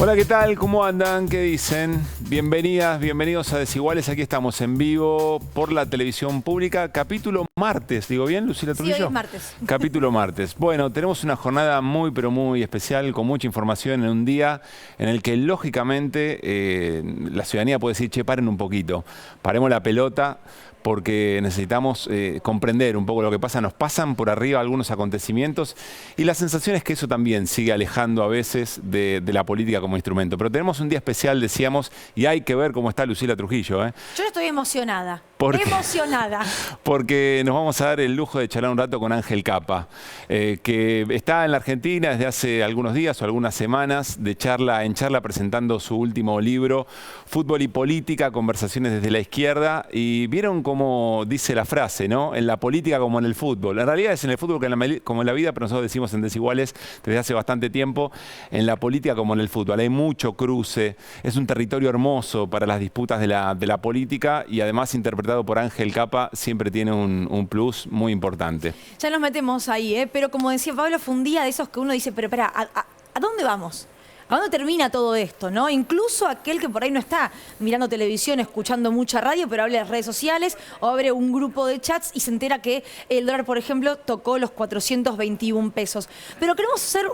Hola, ¿qué tal? ¿Cómo andan? ¿Qué dicen? Bienvenidas, bienvenidos a Desiguales. Aquí estamos en vivo por la televisión pública. Capítulo martes, ¿digo bien, Lucila Trujillo? Sí, hoy es martes. Capítulo martes. Bueno, tenemos una jornada muy, pero muy especial, con mucha información en un día en el que, lógicamente, la ciudadanía puede decir, che, paren un poquito, paremos la pelota, porque necesitamos comprender un poco lo que pasa. Nos pasan por arriba algunos acontecimientos y la sensación es que eso también sigue alejando a veces de la política como instrumento. Pero tenemos un día especial, decíamos, y hay que ver cómo está Lucila Trujillo. Yo estoy emocionada. ¿Por qué? Emocionada. Porque nos vamos a dar el lujo de charlar un rato con Ángel Capa, que está en la Argentina desde hace algunos días o algunas semanas en charla presentando su último libro, Fútbol y Política, Conversaciones desde la Izquierda. Y vieron cómo dice la frase, ¿no? En la política como en el fútbol. En realidad es en el fútbol como en la vida, pero nosotros decimos en Desiguales desde hace bastante tiempo, en la política como en el fútbol. Hay mucho cruce, es un territorio hermoso para las disputas de la política y además interpretado por Ángel Capa siempre tiene un plus muy importante. Ya nos metemos ahí, pero como decía Pablo, fue un día de esos que uno dice, pero espera, ¿a dónde vamos? ¿A dónde termina todo esto, no? Incluso aquel que por ahí no está mirando televisión, escuchando mucha radio, pero habla de redes sociales o abre un grupo de chats y se entera que el dólar, por ejemplo, tocó los 421 pesos. Pero queremos hacer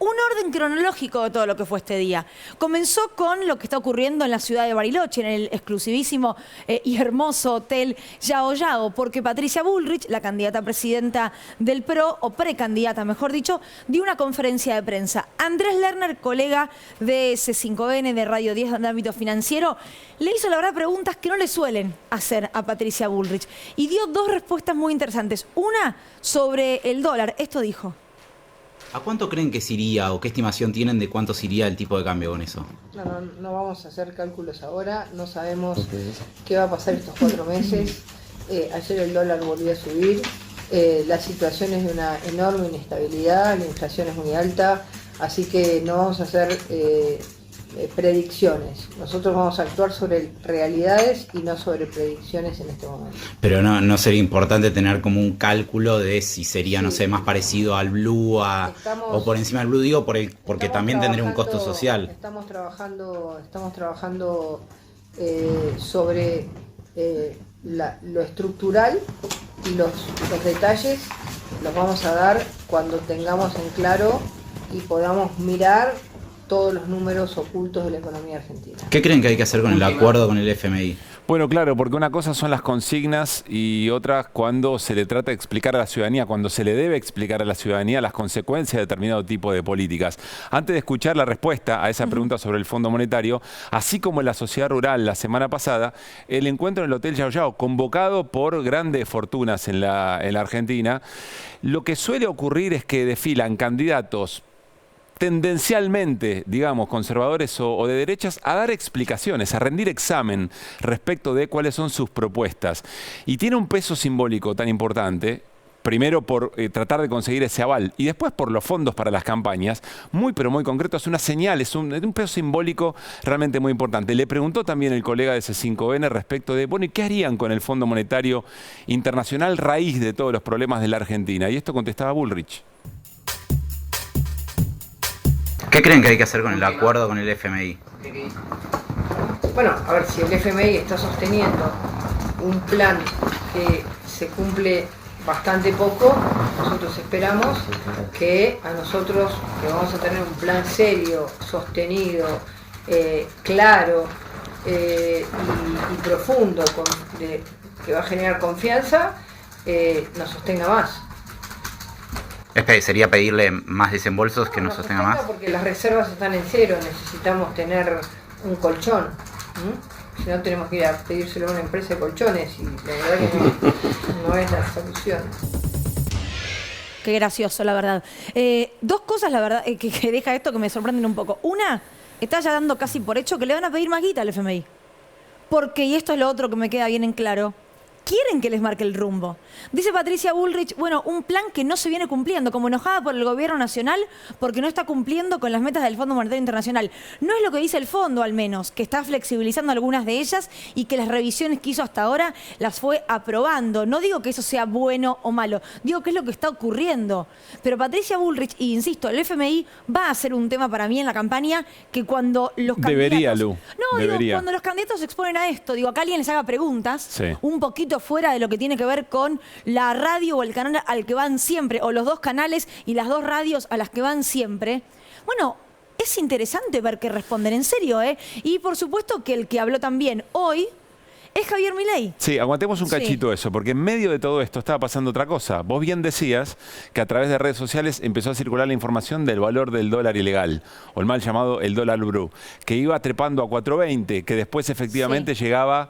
un orden cronológico de todo lo que fue este día. Comenzó con lo que está ocurriendo en la ciudad de Bariloche, en el exclusivísimo y hermoso hotel Yao Yao, porque Patricia Bullrich, la candidata a presidenta del PRO, o precandidata, mejor dicho, dio una conferencia de prensa. Andrés Lerner, colega de C5N, de Radio 10 de ámbito financiero, le hizo, la verdad, preguntas que no le suelen hacer a Patricia Bullrich. Y dio dos respuestas muy interesantes. Una sobre el dólar. Esto dijo. ¿A cuánto creen que se iría o qué estimación tienen de cuánto se iría el tipo de cambio con eso? No vamos a hacer cálculos ahora, no sabemos qué va a pasar estos 4 meses. Ayer el dólar volvió a subir, la situación es de una enorme inestabilidad, la inflación es muy alta, así que no vamos a hacer predicciones. Nosotros vamos a actuar sobre realidades y no sobre predicciones en este momento. Pero no sería importante tener como un cálculo de si sería, sí, no sé, más parecido al blue o por encima del blue, digo, porque también tendría un costo social. Estamos trabajando sobre lo estructural y los detalles los vamos a dar cuando tengamos en claro y podamos mirar todos los números ocultos de la economía argentina. ¿Qué creen que hay que hacer con el acuerdo con el FMI? Bueno, claro, porque una cosa son las consignas y otra cuando se le trata de explicar a la ciudadanía, cuando se le debe explicar a la ciudadanía las consecuencias de determinado tipo de políticas. Antes de escuchar la respuesta a esa pregunta sobre el Fondo Monetario, así como en la Sociedad Rural la semana pasada, el encuentro en el Hotel Yao Yao, convocado por grandes fortunas en la Argentina, lo que suele ocurrir es que desfilan candidatos tendencialmente, digamos, conservadores o de derechas, a dar explicaciones, a rendir examen respecto de cuáles son sus propuestas. Y tiene un peso simbólico tan importante, primero por tratar de conseguir ese aval y después por los fondos para las campañas, muy pero muy concreto, es una señal, es un peso simbólico realmente muy importante. Le preguntó también el colega de C5N respecto de, bueno, ¿y qué harían con el Fondo Monetario Internacional raíz de todos los problemas de la Argentina? Y esto contestaba Bullrich. ¿Qué creen que hay que hacer con el acuerdo con el FMI? Bueno, a ver, si el FMI está sosteniendo un plan que se cumple bastante poco, nosotros esperamos que nosotros, que vamos a tener un plan serio, sostenido, claro y profundo, que va a generar confianza, nos sostenga más. ¿Sería pedirle más desembolsos que nos sostenga más? Porque las reservas están en cero, necesitamos tener un colchón. Si no, tenemos que ir a pedírselo a una empresa de colchones y la verdad que no es la solución. Qué gracioso, la verdad. Dos cosas, la verdad, que deja esto que me sorprenden un poco. Una, está ya dando casi por hecho que le van a pedir más guita al FMI. Porque, y esto es lo otro que me queda bien en claro, quieren que les marque el rumbo. Dice Patricia Bullrich, bueno, un plan que no se viene cumpliendo, como enojada por el gobierno nacional porque no está cumpliendo con las metas del Fondo Monetario Internacional. No es lo que dice el fondo, al menos, que está flexibilizando algunas de ellas y que las revisiones que hizo hasta ahora las fue aprobando. No digo que eso sea bueno o malo, digo que es lo que está ocurriendo. Pero Patricia Bullrich, y insisto, el FMI va a ser un tema para mí en la campaña que cuando los candidatos... Debería, Lu. No, Debería. digo, cuando los candidatos se exponen a esto, digo, acá alguien les haga preguntas, Sí. un poquito fuera de lo que tiene que ver con la radio o el canal al que van siempre, o los dos canales y las dos radios a las que van siempre. Bueno, es interesante ver qué responden, en serio, ¿eh? Y por supuesto que el que habló también hoy es Javier Milei. Sí, aguantemos un cachito eso, porque en medio de todo esto estaba pasando otra cosa. Vos bien decías que a través de redes sociales empezó a circular la información del valor del dólar ilegal, o el mal llamado el dólar blue, que iba trepando a 4.20, que después efectivamente llegaba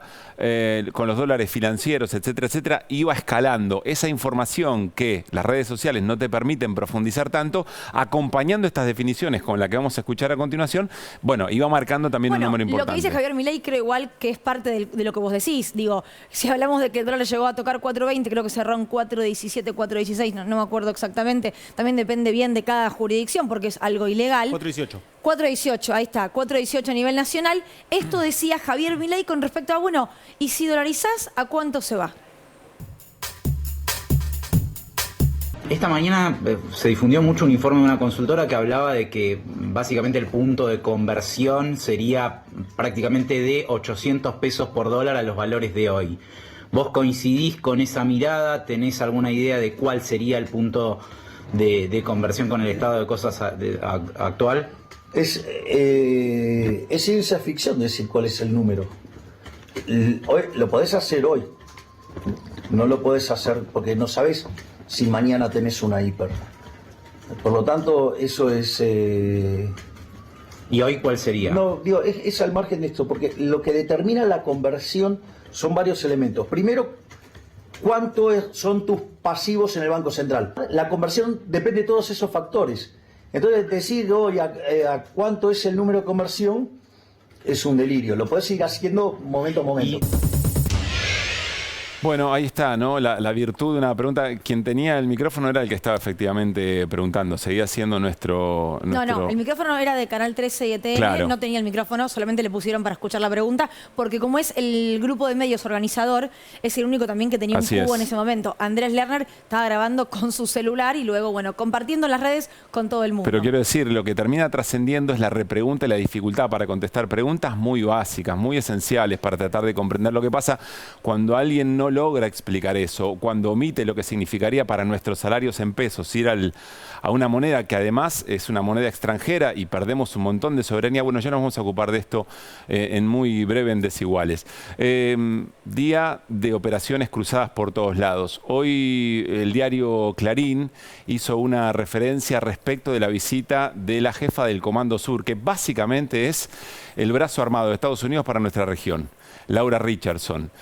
con los dólares financieros, etcétera, etcétera, iba escalando. Esa información que las redes sociales no te permiten profundizar tanto, acompañando estas definiciones con la que vamos a escuchar a continuación, bueno, iba marcando también un número importante. Lo que dice Javier Milei creo igual que es parte de lo que vos decís. Digo, si hablamos de que el dólar llegó a tocar 4.20, creo que cerró en 4.17, 4.16, no me acuerdo exactamente. También depende bien de cada jurisdicción porque es algo ilegal. 4.18. 4.18, ahí está, 4.18 a nivel nacional. Esto decía Javier Milei con respecto a, bueno, ¿y si dolarizás, a cuánto se va? Esta mañana se difundió mucho un informe de una consultora que hablaba de que básicamente el punto de conversión sería prácticamente de 800 pesos por dólar a los valores de hoy. ¿Vos coincidís con esa mirada? ¿Tenés alguna idea de cuál sería el punto de conversión con el estado de cosas actual? Es ciencia ficción decir cuál es el número. Hoy, lo podés hacer hoy. No lo podés hacer porque no sabes si mañana tenés una hiper. Por lo tanto, eso es... ¿Y hoy cuál sería? No, digo, es al margen de esto, porque lo que determina la conversión son varios elementos. Primero, ¿cuánto son tus pasivos en el Banco Central? La conversión depende de todos esos factores. Entonces, decir hoy a cuánto es el número de conversión es un delirio. Lo podés ir haciendo momento a momento. Bueno, ahí está, ¿no? La virtud de una pregunta. Quien tenía el micrófono era el que estaba efectivamente preguntando. Seguía siendo nuestro... No, el micrófono era de Canal 13 y ETN, Claro. No tenía el micrófono, solamente le pusieron para escuchar la pregunta, porque como es el grupo de medios organizador, es el único también que tenía Así un cubo es. en ese momento. Andrés Lerner estaba grabando con su celular y luego, bueno, compartiendo en las redes con todo el mundo. Pero quiero decir, lo que termina trascendiendo es la repregunta y la dificultad para contestar preguntas muy básicas, muy esenciales para tratar de comprender lo que pasa cuando alguien no logra explicar eso, cuando omite lo que significaría para nuestros salarios en pesos ir a una moneda que además es una moneda extranjera y perdemos un montón de soberanía. Bueno, ya nos vamos a ocupar de esto en muy breve en Desiguales. Día de operaciones cruzadas por todos lados. Hoy el diario Clarín hizo una referencia respecto de la visita de la jefa del Comando Sur, que básicamente es el brazo armado de Estados Unidos para nuestra región, Laura Richardson.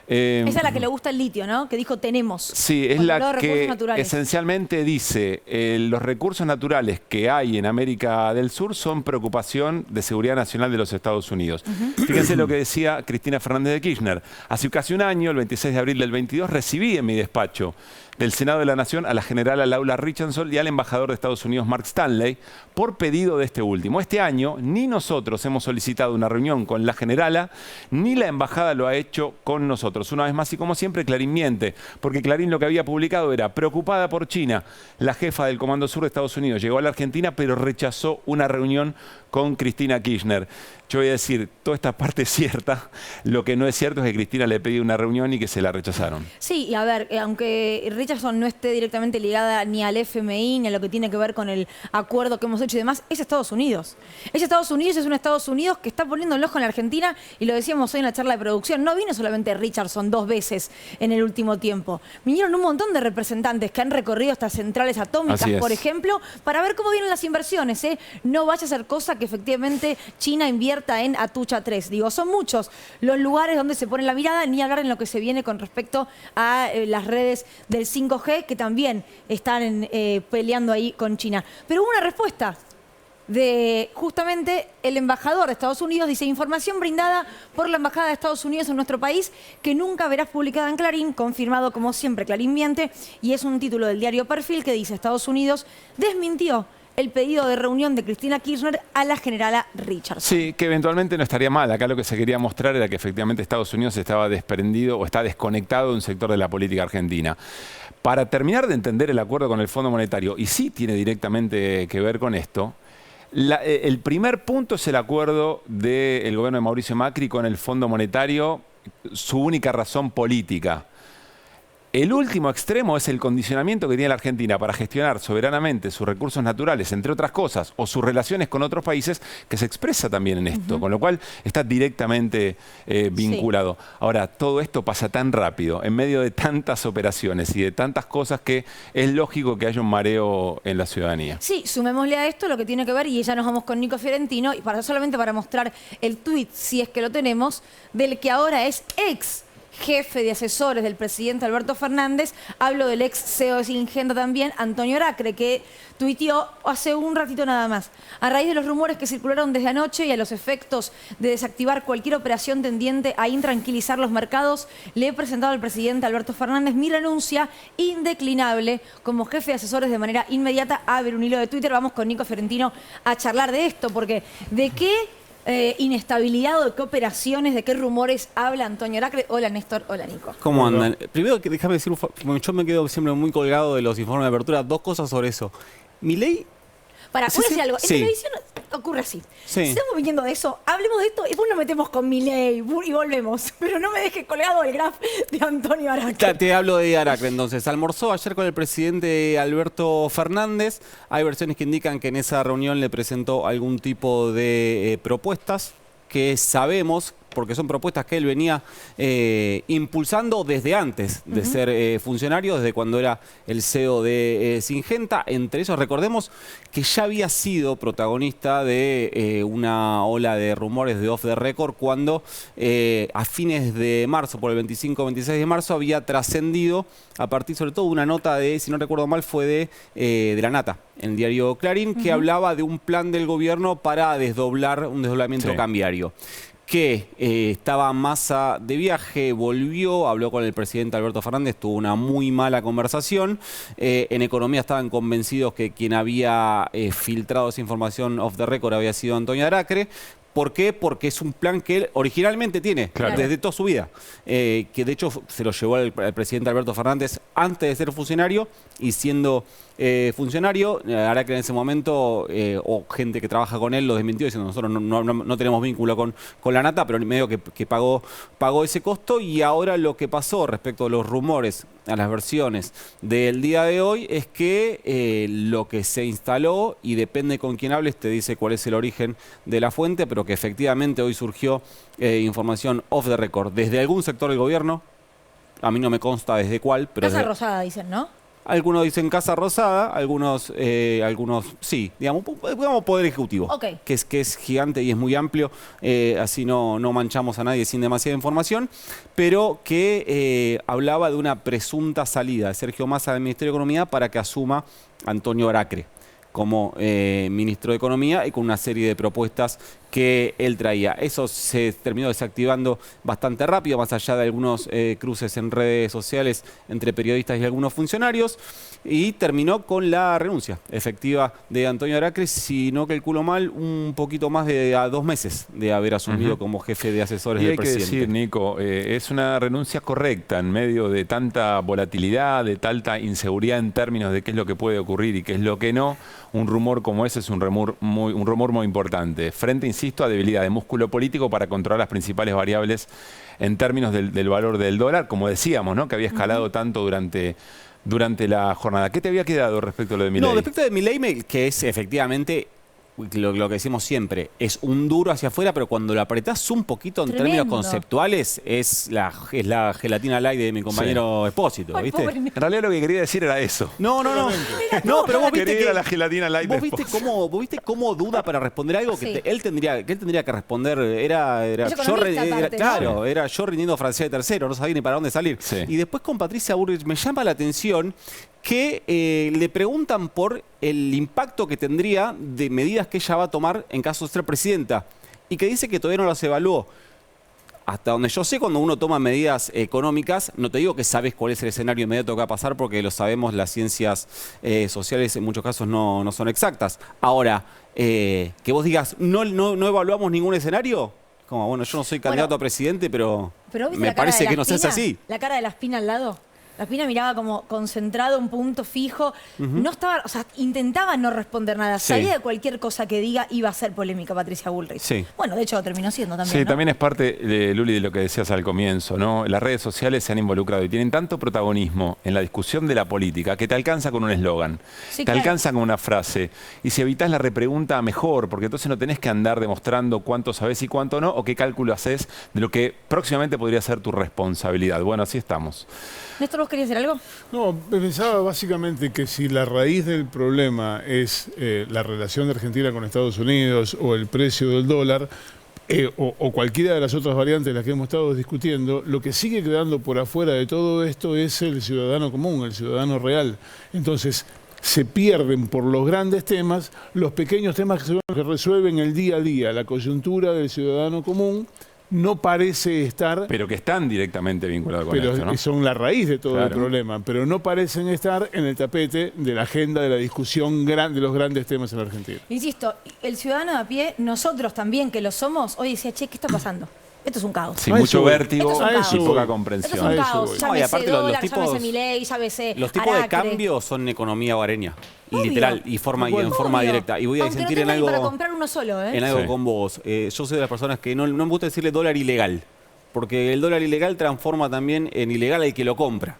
Esa es la que le gusta el litio, ¿no? Que dijo tenemos. Sí, es Cuando habló la de recursos que naturales. esencialmente dice los recursos naturales que hay en América del Sur son preocupación de seguridad nacional de los Estados Unidos. Fíjense lo que decía Cristina Fernández de Kirchner. Hace casi un año, el 26 de abril del 22, recibí en mi despacho del Senado de la Nación a la generala Laura Richardson y al embajador de Estados Unidos, Mark Stanley, por pedido de este último. Este año ni nosotros hemos solicitado una reunión con la generala, ni la embajada lo ha hecho con nosotros. Una vez más, y como siempre, Clarín miente, porque Clarín lo que había publicado era preocupada por China. La jefa del Comando Sur de Estados Unidos llegó a la Argentina, pero rechazó una reunión con Cristina Kirchner. Yo voy a decir, toda esta parte es cierta. Lo que no es cierto es que Cristina le pidió una reunión y que se la rechazaron. Sí, y a ver, aunque Richardson no esté directamente ligada ni al FMI, ni a lo que tiene que ver con el acuerdo que hemos hecho y demás, es Estados Unidos. Es Estados Unidos, es un Estados Unidos que está poniendo el ojo en la Argentina, y lo decíamos hoy en la charla de producción, no vino solamente Richardson 2 veces en el último tiempo. Vinieron un montón de representantes que han recorrido estas centrales atómicas, Así es. por ejemplo, para ver cómo vienen las inversiones, ¿eh? No vaya a ser cosa que efectivamente China invierta en Atucha 3. Digo, son muchos los lugares donde se pone la mirada, ni hablar en lo que se viene con respecto a las redes del 5G, que también están peleando ahí con China. Pero hubo una respuesta. de justamente el embajador de Estados Unidos. Dice, información brindada por la Embajada de Estados Unidos en nuestro país que nunca verás publicada en Clarín, confirmado como siempre Clarín miente, y es un título del diario Perfil que dice, Estados Unidos desmintió el pedido de reunión de Cristina Kirchner a la generala Richardson. Sí, que eventualmente no estaría mal. Acá lo que se quería mostrar era que efectivamente Estados Unidos estaba desprendido o está desconectado de un sector de la política argentina. Para terminar de entender el acuerdo con el Fondo Monetario, y sí tiene directamente que ver con esto, el primer punto es el acuerdo del gobierno de Mauricio Macri con el Fondo Monetario, su única razón política. El último extremo es el condicionamiento que tiene la Argentina para gestionar soberanamente sus recursos naturales, entre otras cosas, o sus relaciones con otros países, que se expresa también en esto, con lo cual está directamente vinculado. Sí. Ahora, todo esto pasa tan rápido, en medio de tantas operaciones y de tantas cosas, que es lógico que haya un mareo en la ciudadanía. Sí, sumémosle a esto lo que tiene que ver, y ya nos vamos con Nico Fiorentino, y solamente para mostrar el tuit, si es que lo tenemos, del que ahora es ex jefe de asesores del presidente Alberto Fernández. Hablo del ex CEO de Syngenta también, Antonio Aracre, que tuiteó hace un ratito nada más. A raíz de los rumores que circularon desde anoche y a los efectos de desactivar cualquier operación tendiente a intranquilizar los mercados, le he presentado al presidente Alberto Fernández mi renuncia indeclinable como jefe de asesores de manera inmediata. A ver un hilo de Twitter. Vamos con Nico Fiorentino a charlar de esto, porque ¿de qué inestabilidad o de qué operaciones, de qué rumores habla Antonio Aracre? Hola Néstor, hola Nico. ¿Cómo andan? Primero, déjame decir, yo me quedo siempre muy colgado de los informes de apertura. Dos cosas sobre eso. Milei... Para, ¿puedo decir algo? En sí. televisión ocurre así. Sí. Si estamos viniendo de eso, hablemos de esto y después nos metemos con Milei y volvemos. Pero no me dejes colgado el graf de Antonio Aracre. Te hablo de Aracre, entonces. Almorzó ayer con el presidente Alberto Fernández. Hay versiones que indican que en esa reunión le presentó algún tipo de propuestas que sabemos, porque son propuestas que él venía impulsando desde antes de ser funcionario, desde cuando era el CEO de Syngenta. Entre esos, recordemos que ya había sido protagonista de una ola de rumores de off the record cuando a fines de marzo, por el 25-26 de marzo, había trascendido a partir sobre todo de una nota de, si no recuerdo mal, fue de La Nata, en el diario Clarín, que hablaba de un plan del gobierno para desdoblar un desdoblamiento cambiario. Que estaba Massa de viaje, volvió, habló con el presidente Alberto Fernández, tuvo una muy mala conversación. En economía estaban convencidos que quien había filtrado esa información off the record había sido Antonio Aracre. ¿Por qué? Porque es un plan que él originalmente tiene, desde toda su vida. Que de hecho se lo llevó al presidente Alberto Fernández antes de ser funcionario, y siendo funcionario, Aracre en ese momento, o gente que trabaja con él, lo desmintió diciendo nosotros no tenemos vínculo con La Nata, pero medio que pagó ese costo. Y ahora lo que pasó respecto a los rumores, a las versiones del día de hoy, es que lo que se instaló, y depende con quién hables, te dice cuál es el origen de la fuente, pero que efectivamente hoy surgió información off the record desde algún sector del gobierno. A mí no me consta desde cuál, pero Casa Rosada dicen, ¿no? Algunos dicen Casa Rosada, algunos sí, digamos Poder Ejecutivo, que es gigante y es muy amplio, así no manchamos a nadie sin demasiada información, pero que hablaba de una presunta salida de Sergio Massa del Ministerio de Economía para que asuma Antonio Aracre como ministro de Economía, y con una serie de propuestas que él traía. Eso se terminó desactivando bastante rápido, más allá de algunos cruces en redes sociales entre periodistas y algunos funcionarios, y terminó con la renuncia efectiva de Antonio Aracre, si no calculo mal, un poquito más de 2 meses de haber asumido como jefe de asesores del presidente. Y hay que decir, Nico, es una renuncia correcta en medio de tanta volatilidad, de tanta inseguridad en términos de qué es lo que puede ocurrir y qué es lo que no. Un rumor como ese es un rumor muy importante. Frente, insisto, a debilidad de músculo político para controlar las principales variables en términos del valor del dólar, como decíamos, ¿no? Que había escalado tanto durante la jornada. ¿Qué te había quedado respecto a lo de Milei? No, respecto de Milei, que es efectivamente lo que decimos siempre, es un duro hacia afuera, pero cuando lo apretás un poquito en términos conceptuales, es la gelatina light de mi compañero Espósito, ¿viste? En realidad lo que quería decir era eso. No, pero vos viste que la gelatina light vos viste cómo duda para responder algo que él tendría que responder. Era yo rindiendo francés de tercero, no sabía ni para dónde salir. Sí. Y después con Patricia Bullrich me llama la atención que le preguntan por el impacto que tendría de medidas medidas que ella va a tomar en caso de ser presidenta y que dice que todavía no las evaluó. Hasta donde yo sé, cuando uno toma medidas económicas, no te digo que sabes cuál es el escenario inmediato que va a pasar, porque lo sabemos, las ciencias sociales en muchos casos no son exactas. Ahora, que vos digas, no evaluamos ningún escenario, como, bueno, yo no soy candidato a presidente, pero ¿viste me la cara parece de que no seas Laspina? así. La cara de Laspina al lado. Laspina miraba como concentrado, un punto fijo. No estaba, o sea, intentaba no responder nada. Sí. Sabía que cualquier cosa que diga iba a ser polémica Patricia Bullrich. Sí. Bueno, de hecho lo terminó siendo también, Sí, ¿no? también es parte, Luli, de lo que decías al comienzo, ¿no? Las redes sociales se han involucrado y tienen tanto protagonismo en la discusión de la política que te alcanza con un eslogan, Sí, te claro. alcanza con una frase. Y si evitas la repregunta, mejor, porque entonces no tenés que andar demostrando cuánto sabés y cuánto no, o qué cálculo haces de lo que próximamente podría ser tu responsabilidad. Bueno, así estamos. Néstor, ¿vos querías decir algo? No, pensaba básicamente que si la raíz del problema es la relación de Argentina con Estados Unidos o el precio del dólar, o cualquiera de las otras variantes de las que hemos estado discutiendo, lo que sigue quedando por afuera de todo esto es el ciudadano común, el ciudadano real. Entonces, se pierden por los grandes temas los pequeños temas que son los que resuelven el día a día, la coyuntura del ciudadano común. No parece estar, Pero que están directamente vinculados con pero esto, ¿no? son la raíz de todo el Claro. problema, pero no parecen estar en el tapete de la agenda de la discusión de los grandes temas en la Argentina. Insisto, el ciudadano de a pie, nosotros también que lo somos, hoy decía, che, ¿qué está pasando? Esto es un caos. Sí, A mucho eso voy. vértigo Esto es un y caos. poca Esto es comprensión. A un eso caos. voy. No, y Llámese aparte los dólar, tipos- llámese Milei, llámese Los tipos de Aracre. cambio son economía hogareña, Obvio. literal, y en forma Obvio. directa. Y voy a Aunque sentir no en tenga ni algo, para comprar uno solo, ¿eh? en algo Sí. con vos. Yo soy de las personas que no me gusta decirle dólar ilegal, porque el dólar ilegal transforma también en ilegal al que lo compra.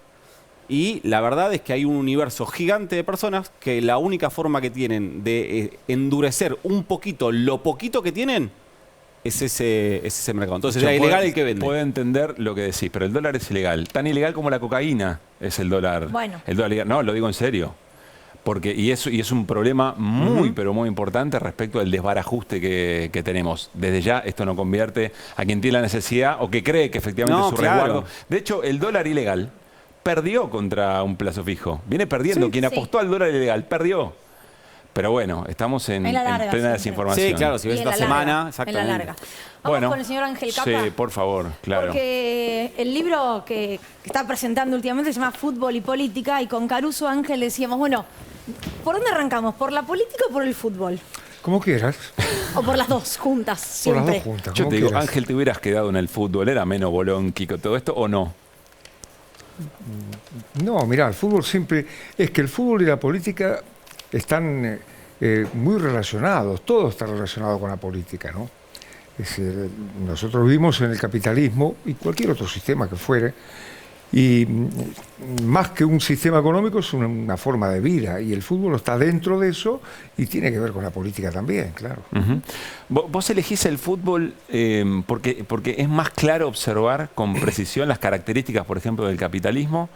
Y la verdad es que hay un universo gigante de personas que la única forma que tienen de endurecer un poquito lo poquito que tienen es ese mercado. Entonces Yo es puedo- ilegal el que vende. Puedo entender lo que decís, pero el dólar es ilegal. Tan ilegal como la cocaína es el dólar. Bueno. El dólar ilegal. No, lo digo en serio. Y es un problema muy, pero muy importante respecto al desbarajuste que tenemos. Desde ya, esto no convierte a quien tiene la necesidad o que cree que efectivamente No, su claro. resguardo. De hecho, el dólar ilegal perdió contra un plazo fijo. Viene perdiendo. Sí, Quien sí. apostó al dólar ilegal perdió. Pero bueno, estamos en, En la en larga, plena siempre. desinformación. Sí, claro, si ves Y en esta la larga, semana, en exactamente. la larga. Vamos con el señor Ángel Capa. Sí, por favor, claro. Porque el libro que está presentando últimamente se llama Fútbol y Política, y con Caruso Ángel decíamos, bueno, ¿por dónde arrancamos? ¿Por la política o por el fútbol? Como quieras, ¿O por las dos juntas, por las siempre? dos juntas. Yo como te digo, quieras. Ángel, ¿te hubieras quedado en el fútbol? ¿Era menos bolonqui con todo esto o no? No, mirá, el fútbol siempre... Es que el fútbol y la política están muy relacionados, todo está relacionado con la política, ¿no? Es decir, nosotros vivimos en el capitalismo y cualquier otro sistema que fuere, y más que un sistema económico es una forma de vida, y el fútbol está dentro de eso y tiene que ver con la política también, claro. Ujú. Vos elegís el fútbol porque es más claro observar con precisión las características, por ejemplo, del capitalismo,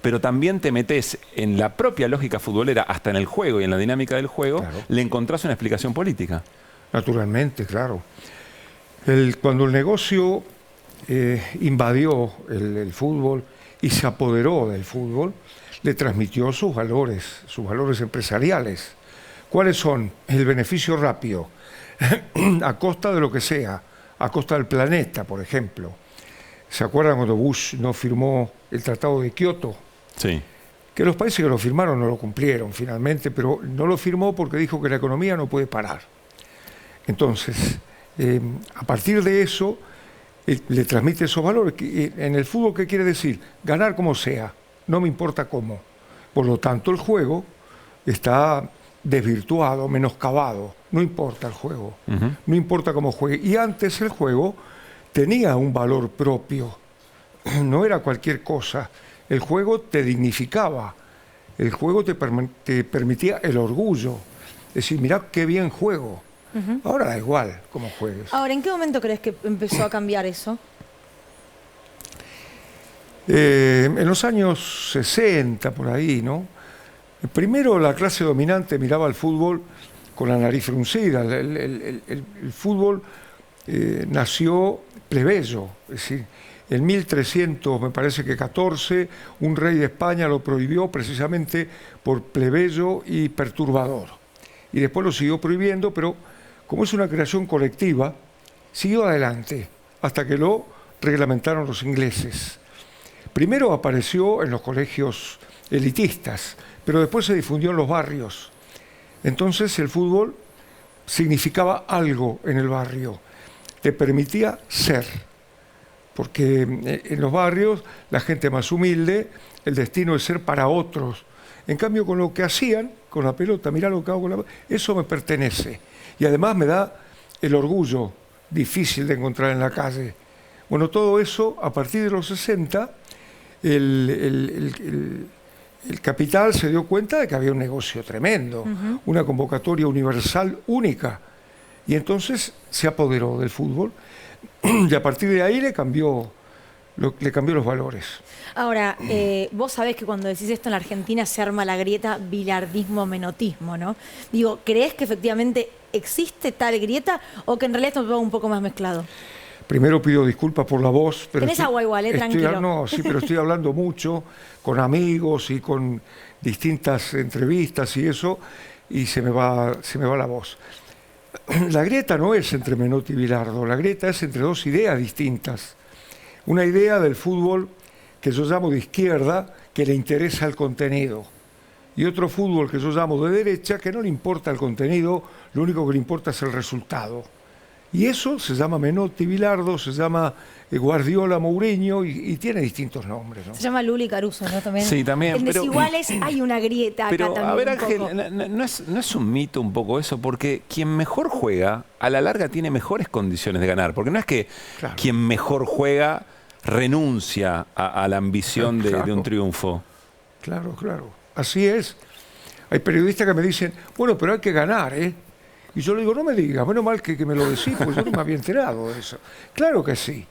pero también te metés en la propia lógica futbolera, hasta en el juego y en la dinámica del juego, Claro. le encontrás una explicación política. Naturalmente, claro. Cuando el negocio invadió el fútbol y se apoderó del fútbol, le transmitió sus valores empresariales. ¿Cuáles son? El beneficio rápido, a costa de lo que sea, a costa del planeta, por ejemplo. ¿Se acuerdan cuando Bush no firmó el Tratado de Kioto? Sí. Que los países que lo firmaron no lo cumplieron finalmente, pero no lo firmó porque dijo que la economía no puede parar. Entonces, a partir de eso, le transmite esos valores. En el fútbol, ¿qué quiere decir? Ganar como sea, no me importa cómo. Por lo tanto, el juego está desvirtuado, menoscabado. No importa el juego, no importa cómo juegue. Y antes el juego tenía un valor propio, no era cualquier cosa. El juego te dignificaba, el juego te permitía el orgullo. Es decir, mirá qué bien juego. Ahora da igual cómo juegues. Ahora, ¿en qué momento crees que empezó a cambiar eso? En los años 60, por ahí, ¿no? Primero la clase dominante miraba al fútbol con la nariz fruncida. El fútbol nació plebeyo, es decir, en 1300, me parece que 14, un rey de España lo prohibió precisamente por plebeyo y perturbador. y después lo siguió prohibiendo, pero como es una creación colectiva, siguió adelante hasta que lo reglamentaron los ingleses. Primero apareció en los colegios elitistas, pero después se difundió en los barrios. Entonces el fútbol significaba algo en el barrio, te permitía ser, porque en los barrios la gente más humilde, el destino es ser para otros. En cambio, con lo que hacían, con la pelota, mirá lo que hago con la pelota, eso me pertenece. Y además me da el orgullo difícil de encontrar en la calle. Bueno, todo eso, a partir de los 60, el capital se dio cuenta de que había un negocio tremendo, una convocatoria universal única. Y entonces se apoderó del fútbol y a partir de ahí le cambió los valores. Ahora, vos sabés que cuando decís esto en la Argentina se arma la grieta bilardismo-menotismo, ¿no? Digo, ¿creés que efectivamente existe tal grieta o que en realidad esto es todo un poco más mezclado? Primero pido disculpas por la voz. Pero tenés agua igual, tranquilo. No, sí, pero estoy hablando mucho con amigos y con distintas entrevistas y eso, y se me va la voz. La grieta no es entre Menotti y Bilardo, la grieta es entre dos ideas distintas. Una idea del fútbol que yo llamo de izquierda, que le interesa el contenido. Y otro fútbol que yo llamo de derecha, que no le importa el contenido, lo único que le importa es el resultado. Y eso se llama Menotti, Bilardo, se llama Guardiola, Mourinho y tiene distintos nombres, ¿no? Se llama Luli Caruso, ¿no? También. Sí, también. En Desiguales hay una grieta acá pero, también. A ver, Ángel, ¿no es un mito un poco eso? Porque quien mejor juega, a la larga tiene mejores condiciones de ganar. Porque no es que quien mejor juega renuncia a la ambición de un triunfo. Claro. Así es. Hay periodistas que me dicen, bueno, pero hay que ganar, ¿eh? Y yo le digo, no me digas, menos mal que me lo decís, porque yo no me había enterado de eso. Claro que sí.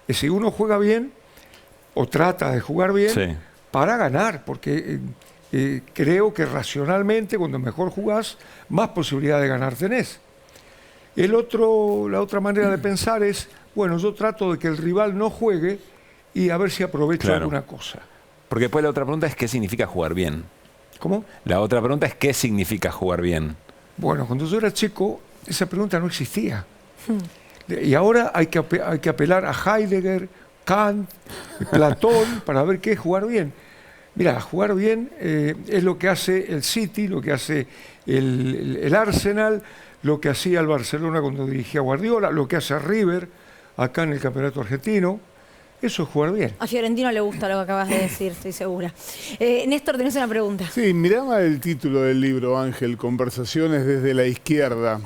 Es si uno juega bien, o trata de jugar bien, para ganar, porque creo que racionalmente, cuando mejor jugás, más posibilidad de ganar tenés. La otra manera de pensar es, bueno, yo trato de que el rival no juegue y a ver si aprovecho alguna cosa. Porque después la otra pregunta es, ¿qué significa jugar bien? ¿Cómo? La otra pregunta es, ¿qué significa jugar bien? Bueno, cuando yo era chico, esa pregunta no existía. Y ahora hay que apelar a Heidegger, Kant, Platón, para ver qué es jugar bien. Mira, jugar bien es lo que hace el City, lo que hace el Arsenal, lo que hacía el Barcelona cuando dirigía Guardiola, lo que hace River acá en el campeonato argentino. Eso es jugar bien. A Fiorentino le gusta lo que acabas de decir, estoy segura. Néstor, tenés una pregunta. Sí, miraba el título del libro, Ángel, Conversaciones desde la izquierda.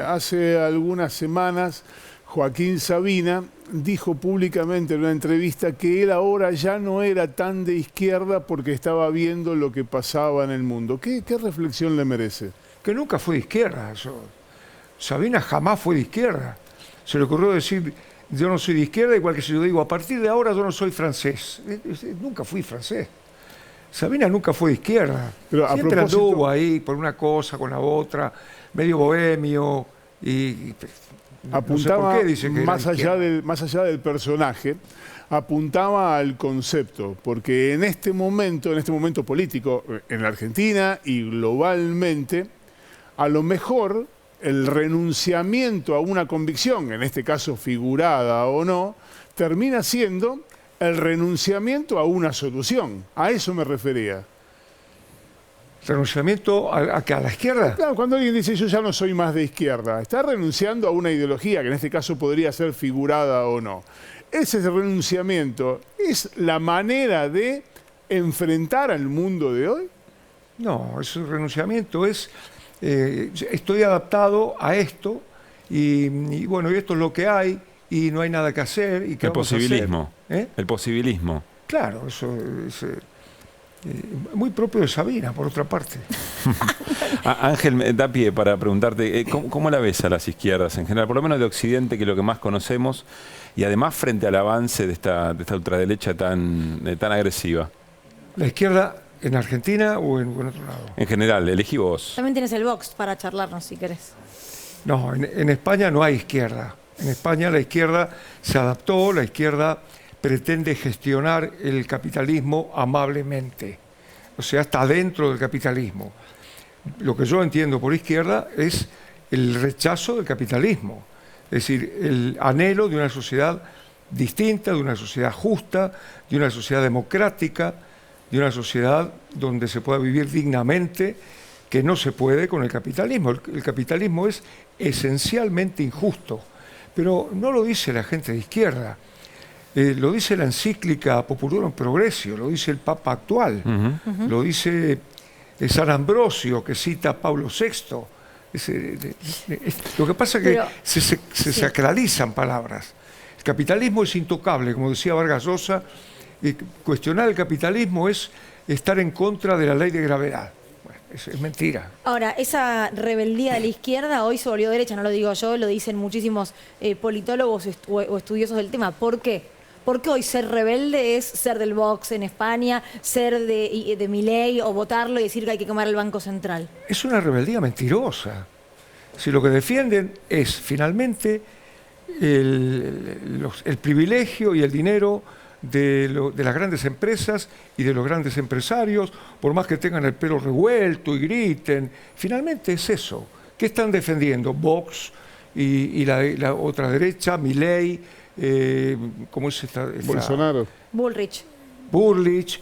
Hace algunas semanas, Joaquín Sabina dijo públicamente en una entrevista que él ahora ya no era tan de izquierda porque estaba viendo lo que pasaba en el mundo. ¿Qué reflexión le merece? Que nunca fue de izquierda. Sabina jamás fue de izquierda. Se le ocurrió decir, yo no soy de izquierda, igual que si yo digo, a partir de ahora yo no soy francés. Nunca fui francés. Sabina nunca fue de izquierda. Pero siempre anduvo ahí por una cosa con la otra, medio bohemio y apuntaba, no sé por qué dice que más allá del personaje, apuntaba al concepto, porque en este momento político, en la Argentina y globalmente, a lo mejor el renunciamiento a una convicción, en este caso figurada o no, termina siendo el renunciamiento a una solución. A eso me refería. ¿Renunciamiento a la izquierda? Claro, cuando alguien dice yo ya no soy más de izquierda, está renunciando a una ideología que en este caso podría ser figurada o no. Ese renunciamiento es la manera de enfrentar al mundo de hoy. No, ese renunciamiento es estoy adaptado a esto y bueno, y esto es lo que hay y no hay nada que hacer. ¿Y qué el vamos posibilismo. A hacer? El posibilismo. Claro, eso es muy propio de Sabina, por otra parte. Ángel, me da pie para preguntarte, ¿cómo la ves a las izquierdas en general? Por lo menos de Occidente, que es lo que más conocemos, y además frente al avance de esta ultraderecha tan agresiva. La izquierda ¿en Argentina o en otro lado? En general, elegí vos. También tienes el Vox para charlarnos si querés. No, en España no hay izquierda. En España la izquierda se adaptó, la izquierda pretende gestionar el capitalismo amablemente. O sea, está dentro del capitalismo. lo que yo entiendo por izquierda es el rechazo del capitalismo, es decir, el anhelo de una sociedad distinta, de una sociedad justa, de una sociedad democrática, de una sociedad donde se pueda vivir dignamente, que no se puede con el capitalismo. El capitalismo es esencialmente injusto, pero no lo dice la gente de izquierda, lo dice la encíclica Populorum Progressio, lo dice el Papa actual, lo dice San Ambrosio, que cita a Pablo VI. Lo que pasa es que se sacralizan palabras. El capitalismo es intocable, como decía Vargas Llosa, y cuestionar el capitalismo es estar en contra de la ley de gravedad. Bueno, es mentira. Ahora, esa rebeldía de la izquierda hoy se volvió derecha, no lo digo yo, lo dicen muchísimos politólogos o estudiosos del tema. ¿Por qué? Porque hoy ser rebelde es ser del Vox en España, ser de Milei o votarlo y decir que hay que quemar el Banco Central. Es una rebeldía mentirosa. Si lo que defienden es finalmente el privilegio y el dinero de las grandes empresas y de los grandes empresarios, por más que tengan el pelo revuelto y griten, finalmente es eso. ¿Qué están defendiendo? Vox y la otra derecha, Milei, ¿cómo es esta? Bolsonaro. Bullrich,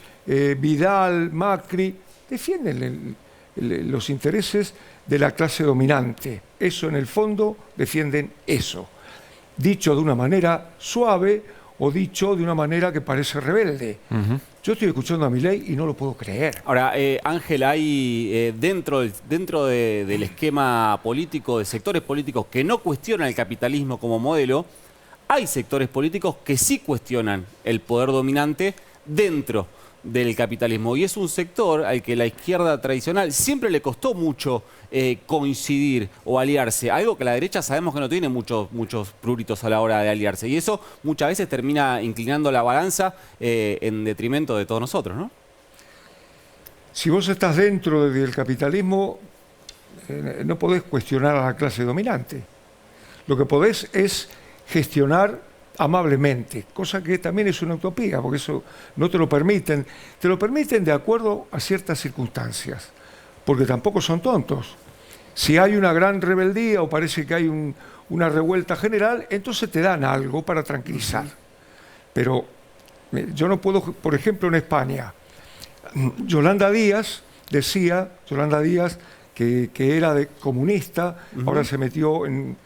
Vidal, Macri, defienden los intereses de la clase dominante. Eso, en el fondo, defienden eso. Dicho de una manera suave o dicho de una manera que parece rebelde. Yo estoy escuchando a Milei y no lo puedo creer. Ahora, Ángel, hay dentro del esquema político, de sectores políticos que no cuestionan el capitalismo como modelo, hay sectores políticos que sí cuestionan el poder dominante dentro del capitalismo. Y es un sector al que la izquierda tradicional siempre le costó mucho coincidir o aliarse. Algo que la derecha sabemos que no tiene muchos pruritos a la hora de aliarse. Y eso muchas veces termina inclinando la balanza en detrimento de todos nosotros, ¿no? Si vos estás dentro del capitalismo, no podés cuestionar a la clase dominante. Lo que podés es gestionar amablemente, cosa que también es una utopía, porque eso no te lo permiten. Te lo permiten de acuerdo a ciertas circunstancias, porque tampoco son tontos. Si hay una gran rebeldía o parece que hay una revuelta general, entonces te dan algo para tranquilizar. Pero yo no puedo, por ejemplo, en España, Yolanda Díaz decía, que era comunista, ahora se metió en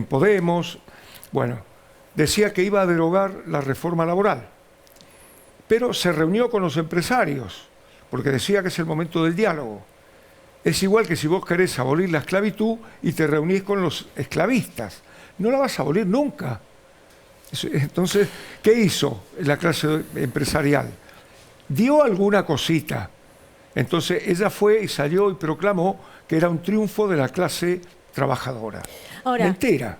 Podemos. Bueno, decía que iba a derogar la reforma laboral, pero se reunió con los empresarios, porque decía que es el momento del diálogo. Es igual que si vos querés abolir la esclavitud y te reunís con los esclavistas. No la vas a abolir nunca. Entonces, ¿qué hizo la clase empresarial? Dio alguna cosita. Entonces, ella fue y salió y proclamó que era un triunfo de la clase trabajadora. Ahora, mentira.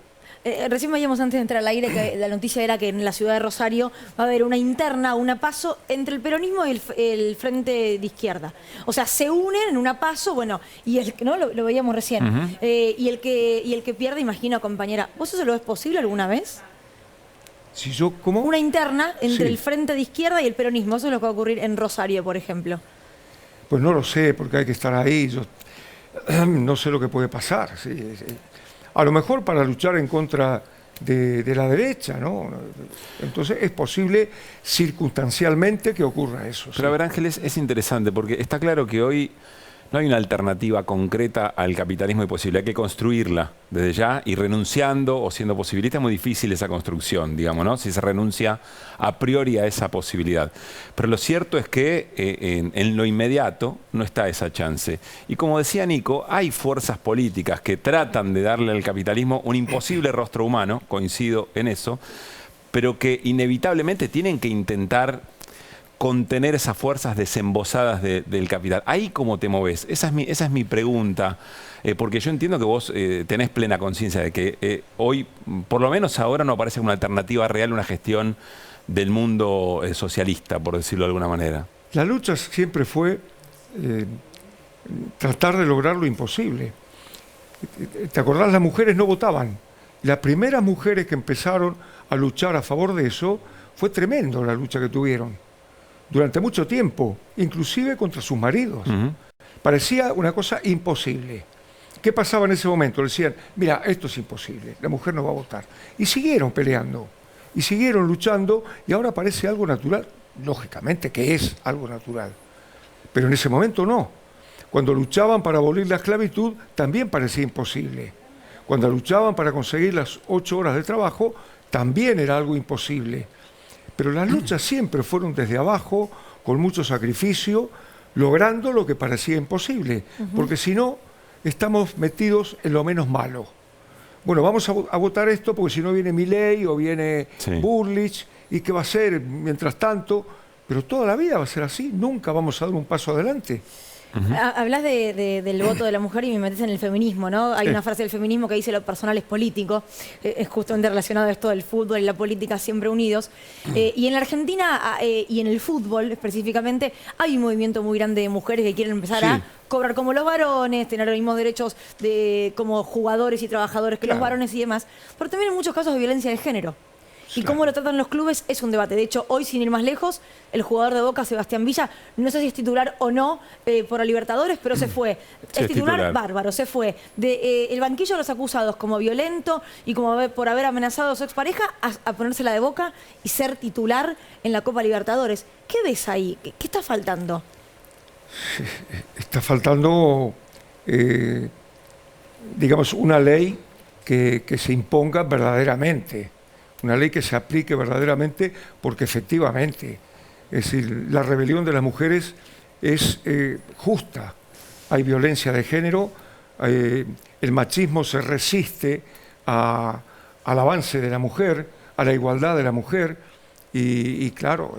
Recién veíamos antes de entrar al aire que la noticia era que en la ciudad de Rosario va a haber una interna, una paso entre el peronismo y el frente de izquierda. O sea, se unen en una paso, bueno, y ¿no? Lo veíamos recién. Y el que pierde, imagino, compañera, ¿vos eso lo ves posible alguna vez? Si yo, ¿cómo? Una interna entre Sí. el frente de izquierda y el peronismo. Eso es lo que va a ocurrir en Rosario, por ejemplo. Pues no lo sé, porque hay que estar ahí. Yo no sé lo que puede pasar. Sí. A lo mejor para luchar en contra de la derecha, ¿no? Entonces es posible circunstancialmente que ocurra eso. Pero a ver, Ángeles, es interesante porque está claro que hoy no hay una alternativa concreta al capitalismo posible. Hay que construirla desde ya y renunciando o siendo posibilista es muy difícil esa construcción, digamos, ¿no? Si se renuncia a priori a esa posibilidad. Pero lo cierto es que en lo inmediato no está esa chance. Y como decía Nico, hay fuerzas políticas que tratan de darle al capitalismo un imposible rostro humano, coincido en eso, pero que inevitablemente tienen que intentar contener esas fuerzas desembosadas del capital. ¿Ahí cómo te movés? Esa es mi pregunta, porque yo entiendo que vos tenés plena conciencia de que hoy, por lo menos ahora, no aparece una alternativa real, una gestión del mundo socialista, por decirlo de alguna manera. La lucha siempre fue tratar de lograr lo imposible. ¿Te acordás? Las mujeres no votaban. Las primeras mujeres que empezaron a luchar a favor de eso, fue tremendo la lucha que tuvieron. Durante mucho tiempo, inclusive contra sus maridos. Parecía una cosa imposible. ¿Qué pasaba en ese momento? Le decían, mira, esto es imposible, la mujer no va a votar. Y siguieron peleando, y siguieron luchando, y ahora parece algo natural. Lógicamente que es algo natural, pero en ese momento no. Cuando luchaban para abolir la esclavitud, también parecía imposible. Cuando luchaban para conseguir las 8 horas de trabajo, también era algo imposible. Pero las luchas siempre fueron desde abajo, con mucho sacrificio, logrando lo que parecía imposible, porque si no, estamos metidos en lo menos malo. Bueno, vamos a votar esto porque si no viene Milei o viene Bullrich, ¿y qué va a hacer mientras tanto? Pero toda la vida va a ser así, nunca vamos a dar un paso adelante. Hablas del voto de la mujer y me metes en el feminismo, ¿no? Hay una frase del feminismo que dice lo personal es político, es justamente relacionado a esto del fútbol y la política siempre unidos. Y en la Argentina y en el fútbol específicamente hay un movimiento muy grande de mujeres que quieren empezar a cobrar como los varones, tener los mismos derechos como jugadores y trabajadores que los varones y demás, pero también en muchos casos de violencia de género. Y cómo lo tratan los clubes es un debate. De hecho, hoy, sin ir más lejos, el jugador de Boca, Sebastián Villa, no sé si es titular o no por la Libertadores, pero se fue. Es titular bárbaro, se fue. El banquillo de los acusados como violento y como por haber amenazado a su expareja a ponérsela de Boca y ser titular en la Copa Libertadores. ¿Qué ves ahí? ¿Qué está faltando? Está faltando, digamos, una ley que se imponga verdaderamente. Una ley que se aplique verdaderamente, porque efectivamente, es decir, la rebelión de las mujeres es justa. Hay violencia de género, el machismo se resiste al avance de la mujer, a la igualdad de la mujer, y claro,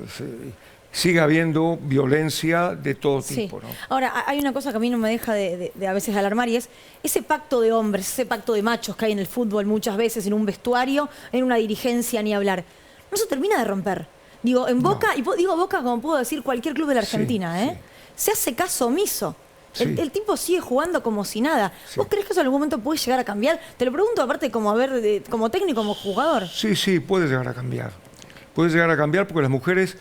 sigue habiendo violencia de todo tipo, ¿no? Ahora, hay una cosa que a mí no me deja de a veces alarmar y es ese pacto de hombres, ese pacto de machos que hay en el fútbol muchas veces, en un vestuario, en una dirigencia, ni hablar. No se termina de romper. Digo, en Boca, y digo Boca como puedo decir cualquier club de la Argentina, se hace caso omiso. El tipo sigue jugando como si nada. ¿Vos creés que eso en algún momento puede llegar a cambiar? Te lo pregunto aparte como técnico, como jugador. Sí, puede llegar a cambiar. Puede llegar a cambiar porque las mujeres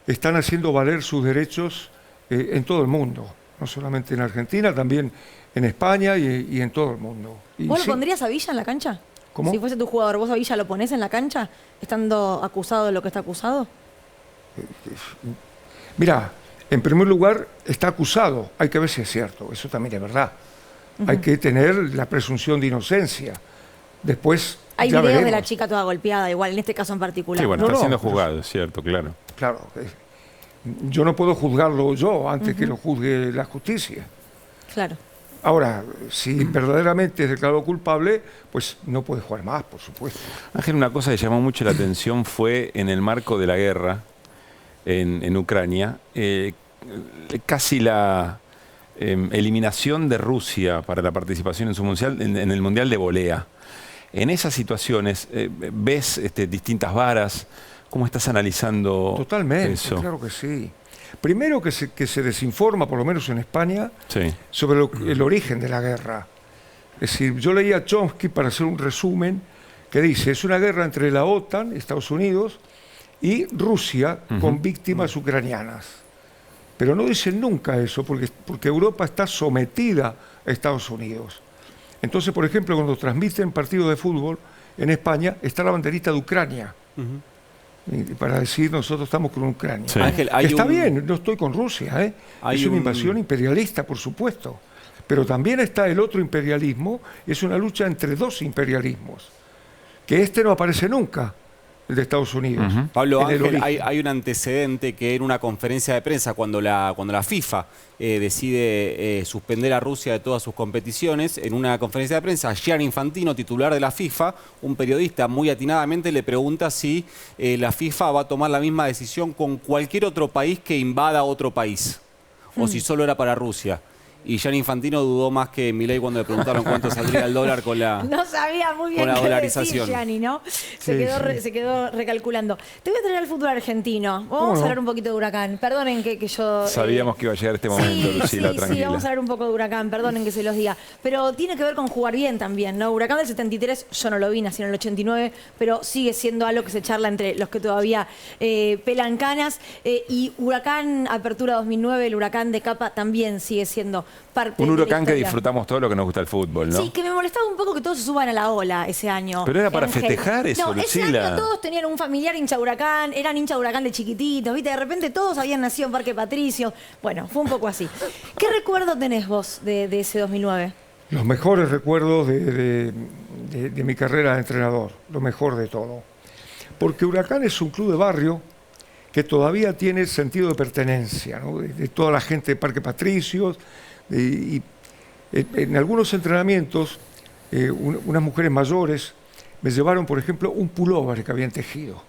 están haciendo valer sus derechos en todo el mundo, no solamente en Argentina, también en España y en todo el mundo. ¿Vos lo pondrías a Villa en la cancha? ¿Cómo? Si fuese tu jugador, ¿vos a Villa lo ponés en la cancha, estando acusado de lo que está acusado? Mirá, en primer lugar, está acusado, hay que ver si es cierto, eso también es verdad. Hay que tener la presunción de inocencia. Después hay ya videos veremos. de la chica toda golpeada, igual, en este caso en particular. Sí, bueno, está siendo juzgado, es cierto, claro. Claro, yo no puedo juzgarlo yo antes que lo juzgue la justicia. Claro. Ahora, si verdaderamente es declarado culpable, pues no puede jugar más, por supuesto. Ángel, una cosa que llamó mucho la atención fue en el marco de la guerra en Ucrania, casi la eliminación de Rusia para la participación en su mundial, en el Mundial de Volea. En esas situaciones, ¿ves distintas varas? ¿Cómo estás analizando Totalmente, eso? Claro que sí. Primero que se desinforma, por lo menos en España, sobre el origen de la guerra. Es decir, yo leí a Chomsky para hacer un resumen que dice, es una guerra entre la OTAN, Estados Unidos, y Rusia con víctimas ucranianas. Pero no dicen nunca eso, porque Europa está sometida a Estados Unidos. Entonces, por ejemplo, cuando transmiten partidos de fútbol en España, está la banderita de Ucrania. Para decir, nosotros estamos con Ucrania. Ángel, está bien, no estoy con Rusia, es una invasión imperialista, por supuesto. Pero también está el otro imperialismo, es una lucha entre dos imperialismos, que no aparece nunca, el de Estados Unidos. Pablo, Ángel, hay un antecedente que en una conferencia de prensa, cuando la FIFA decide suspender a Rusia de todas sus competiciones, en una conferencia de prensa, Gianni Infantino, titular de la FIFA, un periodista muy atinadamente le pregunta si la FIFA va a tomar la misma decisión con cualquier otro país que invada otro país, o si solo era para Rusia. Y Gianni Infantino dudó más que Milei cuando le preguntaron cuánto saldría el dólar con la... No sabía muy bien con la qué dolarización. decir, Gianni, ¿no? Se quedó recalculando. Te voy a traer al fútbol argentino. Vamos a hablar un poquito de Huracán. Perdonen que yo... Sabíamos que iba a llegar este momento, Lucila, tranquila. Sí, vamos a hablar un poco de Huracán. Perdonen que se los diga. Pero tiene que ver con jugar bien también, ¿no? Huracán del 73, yo no lo vi, nací en el 89, pero sigue siendo algo que se charla entre los que todavía pelan canas. Y Huracán Apertura 2009, el Huracán de Capa, también sigue siendo parte Un de la Huracán que historia. disfrutamos todo lo que nos gusta el fútbol, ¿no? Sí, que me molestaba un poco que todos se suban a la ola ese año. Pero era para Ángel. festejar eso, no, ese Lucila. año todos tenían un familiar hincha Huracán, eran hincha Huracán de chiquititos, ¿viste? De repente todos habían nacido en Parque Patricio. Bueno, fue un poco así. ¿Qué recuerdo tenés vos de ese 2009? Los mejores recuerdos de mi carrera de entrenador, lo mejor de todo. Porque Huracán es un club de barrio que todavía tiene sentido de pertenencia, ¿no? De toda la gente de Parque Patricios. Y en algunos entrenamientos, unas mujeres mayores me llevaron, por ejemplo, un pullover que habían tejido.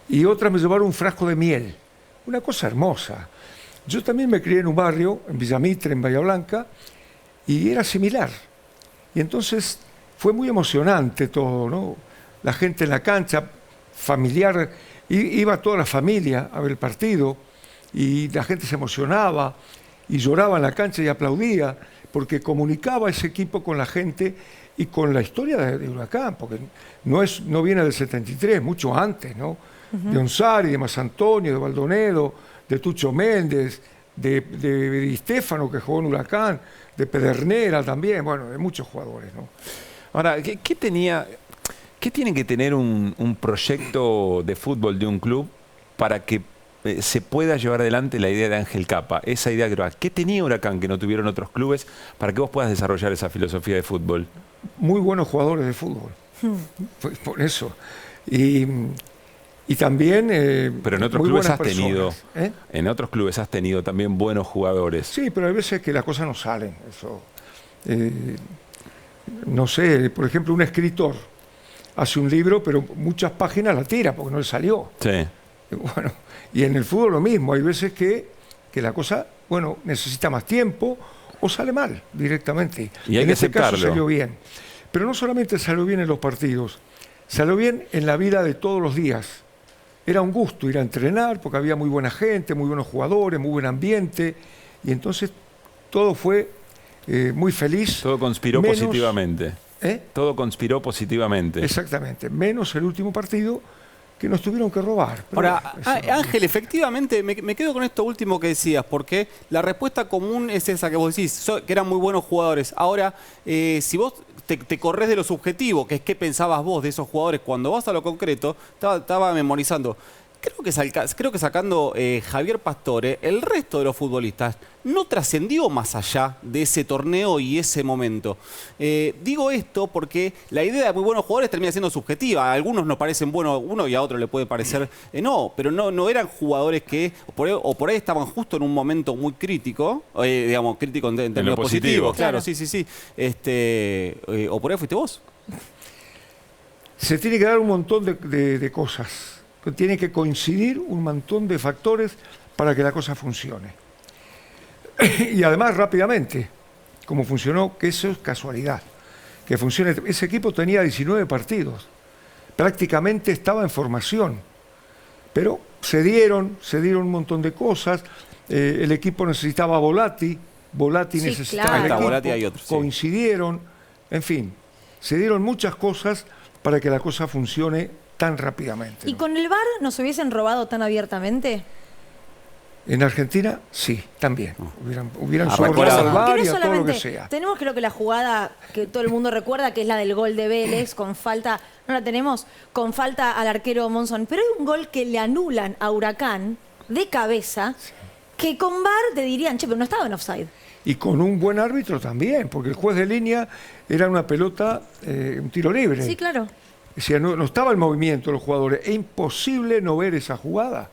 Y otras me llevaron un frasco de miel. Una cosa hermosa. Yo también me crié en un barrio, en Villamitre, en Bahía Blanca, y era similar. Y entonces fue muy emocionante todo, ¿no? La gente en la cancha, familiar, iba toda la familia a ver el partido, y la gente se emocionaba, y lloraba en la cancha y aplaudía, porque comunicaba ese equipo con la gente y con la historia de Huracán, porque no viene del 73, mucho antes, ¿no? De Onsari, de Masantonio, de Baldonedo, de Tucho Méndez, de Di Stéfano, que jugó en Huracán, de Pedernera también, bueno, de muchos jugadores, ¿no? Ahora, ¿qué tiene que tener un proyecto de fútbol de un club para que se pueda llevar adelante la idea de Ángel Capa, esa idea que ¿qué tenía Huracán que no tuvieron otros clubes para que vos puedas desarrollar esa filosofía de fútbol? Muy buenos jugadores de fútbol, por eso. Y también pero en otros muy clubes buenas has tenido, personas, ¿eh? En otros clubes has tenido también buenos jugadores. Sí, pero hay veces que las cosas no salen. Eso, no sé, por ejemplo, un escritor hace un libro, pero muchas páginas la tira porque no le salió. Sí. Bueno, y en el fútbol lo mismo. Hay veces que la cosa, bueno, necesita más tiempo o sale mal directamente. Y hay en que este caso aceptarlo. salió bien. Pero no solamente salió bien en los partidos, salió bien en la vida de todos los días. Era un gusto ir a entrenar porque había muy buena gente, muy buenos jugadores, muy buen ambiente. Y entonces todo fue muy feliz. Todo conspiró positivamente. Todo conspiró positivamente. Exactamente. Menos el último partido que nos tuvieron que robar. Pero Ahora, Ángel, efectivamente, me quedo con esto último que decías, porque la respuesta común es esa que vos decís, que eran muy buenos jugadores. Ahora, si vos te corres de lo subjetivo, que es qué pensabas vos de esos jugadores, cuando vas a lo concreto, estaba memorizando. Creo que sacando Javier Pastore, el resto de los futbolistas no trascendió más allá de ese torneo y ese momento. Digo esto porque la idea de muy buenos jugadores termina siendo subjetiva. A algunos nos parecen buenos uno y a otros le puede parecer no, pero no eran jugadores que por ahí estaban justo en un momento muy crítico, digamos, crítico en términos positivos. Claro, sí. O por ahí fuiste vos. Se tiene que dar un montón de cosas. Tiene que coincidir un montón de factores para que la cosa funcione. Y además rápidamente, como funcionó, que eso es casualidad, que funcione. Ese equipo tenía 19 partidos, prácticamente estaba en formación, pero se dieron un montón de cosas. El equipo necesitaba a Volati necesitaba claro. el equipo, Volati hay otros, sí. coincidieron, en fin, se dieron muchas cosas para que la cosa funcione tan rápidamente. ¿Y ¿no? con el VAR nos hubiesen robado tan abiertamente? En Argentina, sí, también. Hubieran Arrancó sobornado la- al VAR Que y no a todo lo que solamente, sea. tenemos creo que la jugada que todo el mundo recuerda, que es la del gol de Vélez con falta, no la tenemos, con falta al arquero Monzón, pero hay un gol que le anulan a Huracán de cabeza, que con VAR te dirían, che, pero no estaba en offside. Y con un buen árbitro también, porque el juez de línea era una pelota, un tiro libre. Sí, claro. O sea, no estaba el movimiento de los jugadores. Es imposible no ver esa jugada.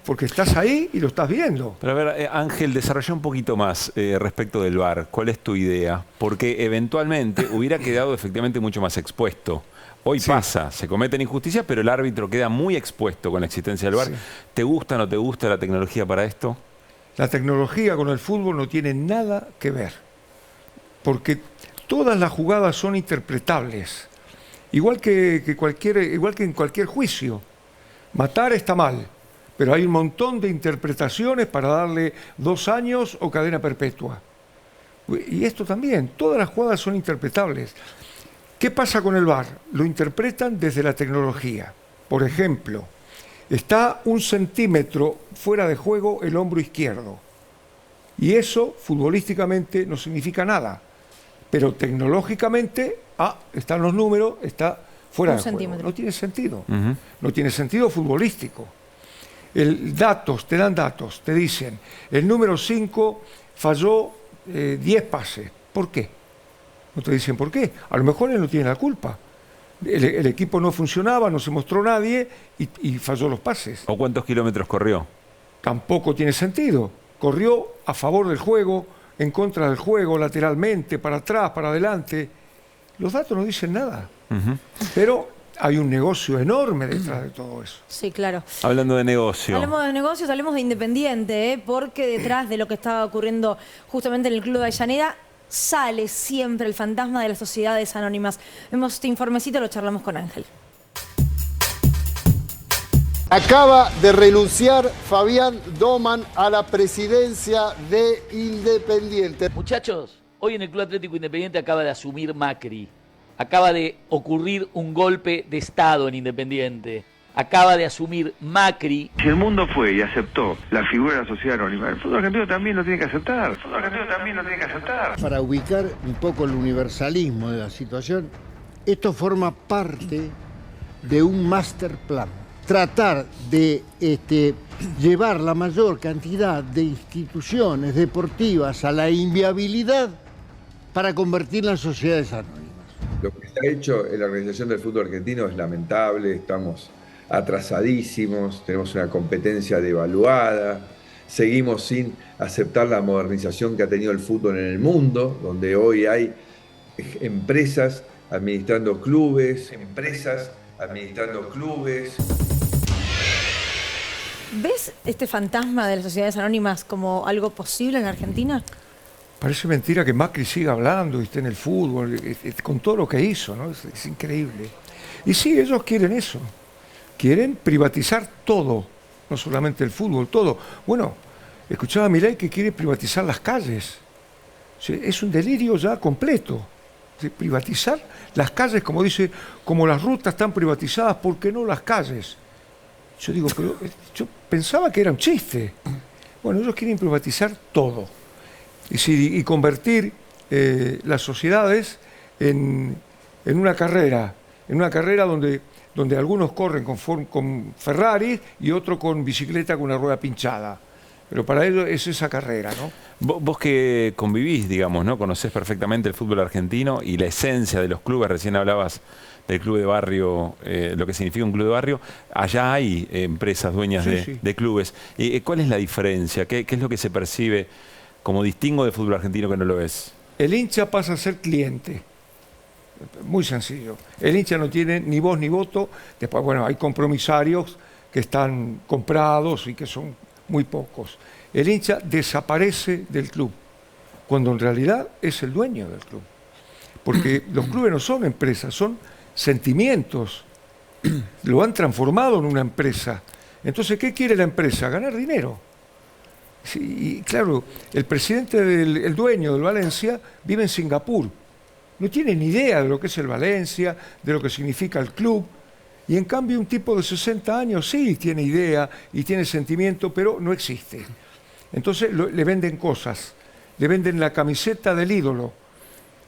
Porque estás ahí y lo estás viendo. Pero a ver, Ángel, desarrolla un poquito más respecto del VAR. ¿Cuál es tu idea? Porque eventualmente hubiera quedado efectivamente mucho más expuesto. Hoy pasa, se cometen injusticias, pero el árbitro queda muy expuesto con la existencia del VAR. Sí. ¿Te gusta o no te gusta la tecnología para esto? La tecnología con el fútbol no tiene nada que ver, porque todas las jugadas son interpretables, igual que en cualquier juicio. Matar está mal, pero hay un montón de interpretaciones para darle 2 años o cadena perpetua. Y esto también, todas las jugadas son interpretables. ¿Qué pasa con el VAR? Lo interpretan desde la tecnología. Por ejemplo, está 1 centímetro fuera de juego el hombro izquierdo. Y eso, futbolísticamente, no significa nada. Pero tecnológicamente, están los números, está fuera de juego. No tiene sentido. No tiene sentido futbolístico. Te dan datos, te dicen, el número 5 falló 10 pases. ¿Por qué? No te dicen por qué. A lo mejor él no tiene la culpa. El equipo no funcionaba, no se mostró nadie y falló los pases. ¿O cuántos kilómetros corrió? Tampoco tiene sentido. Corrió a favor del juego, en contra del juego, lateralmente, para atrás, para adelante. Los datos no dicen nada. Pero hay un negocio enorme detrás de todo eso. Sí, claro. Hablando de negocio. Hablemos de negocios, hablemos de Independiente, porque detrás de lo que estaba ocurriendo justamente en el Club de Avellaneda, sale siempre el fantasma de las sociedades anónimas. Vemos este informecito, lo charlamos con Ángel. Acaba de renunciar Fabián Doman a la presidencia de Independiente. Muchachos, hoy en el Club Atlético Independiente acaba de asumir Macri. Acaba de ocurrir un golpe de Estado en Independiente. Acaba de asumir Macri. Si el mundo fue y aceptó la figura de la sociedad anónima, el fútbol argentino también lo tiene que aceptar. Para ubicar un poco el universalismo de la situación, esto forma parte de un master plan. Tratar de llevar la mayor cantidad de instituciones deportivas a la inviabilidad para convertirlas en sociedades anónimas. Lo que se ha hecho en la organización del fútbol argentino es lamentable, estamos atrasadísimos, tenemos una competencia devaluada, seguimos sin aceptar la modernización que ha tenido el fútbol en el mundo, donde hoy hay empresas administrando clubes. ¿Ves este fantasma de las sociedades anónimas como algo posible en Argentina? Parece mentira que Macri siga hablando y esté en el fútbol, con todo lo que hizo, ¿no? Es increíble. Y sí, ellos quieren eso. Quieren privatizar todo, no solamente el fútbol, todo. Bueno, escuchaba a Milei que quiere privatizar las calles. O sea, es un delirio ya completo. O sea, privatizar las calles, como dice, como las rutas están privatizadas, ¿por qué no las calles? Yo digo, pero yo pensaba que era un chiste. Bueno, ellos quieren privatizar todo. Y convertir las sociedades en una carrera donde algunos corren con Ferrari y otros con bicicleta con una rueda pinchada. Pero para ellos es esa carrera, ¿no? Vos que convivís, digamos, ¿no? Conocés perfectamente el fútbol argentino y la esencia de los clubes. Recién hablabas del club de barrio, lo que significa un club de barrio. Allá hay empresas dueñas de clubes. ¿Cuál es la diferencia? ¿Qué es lo que se percibe como distingo del fútbol argentino que no lo es? El hincha pasa a ser cliente. Muy sencillo. El hincha no tiene ni voz ni voto. Después, bueno, hay compromisarios que están comprados y que son muy pocos. El hincha desaparece del club, cuando en realidad es el dueño del club. Porque los clubes no son empresas, son sentimientos. Lo han transformado en una empresa. Entonces, ¿qué quiere la empresa? Ganar dinero. Sí, y claro, el presidente el dueño del Valencia vive en Singapur. No tiene ni idea de lo que es el Valencia, de lo que significa el club. Y en cambio un tipo de 60 años sí tiene idea y tiene sentimiento, pero no existe. Entonces le venden cosas, le venden la camiseta del ídolo.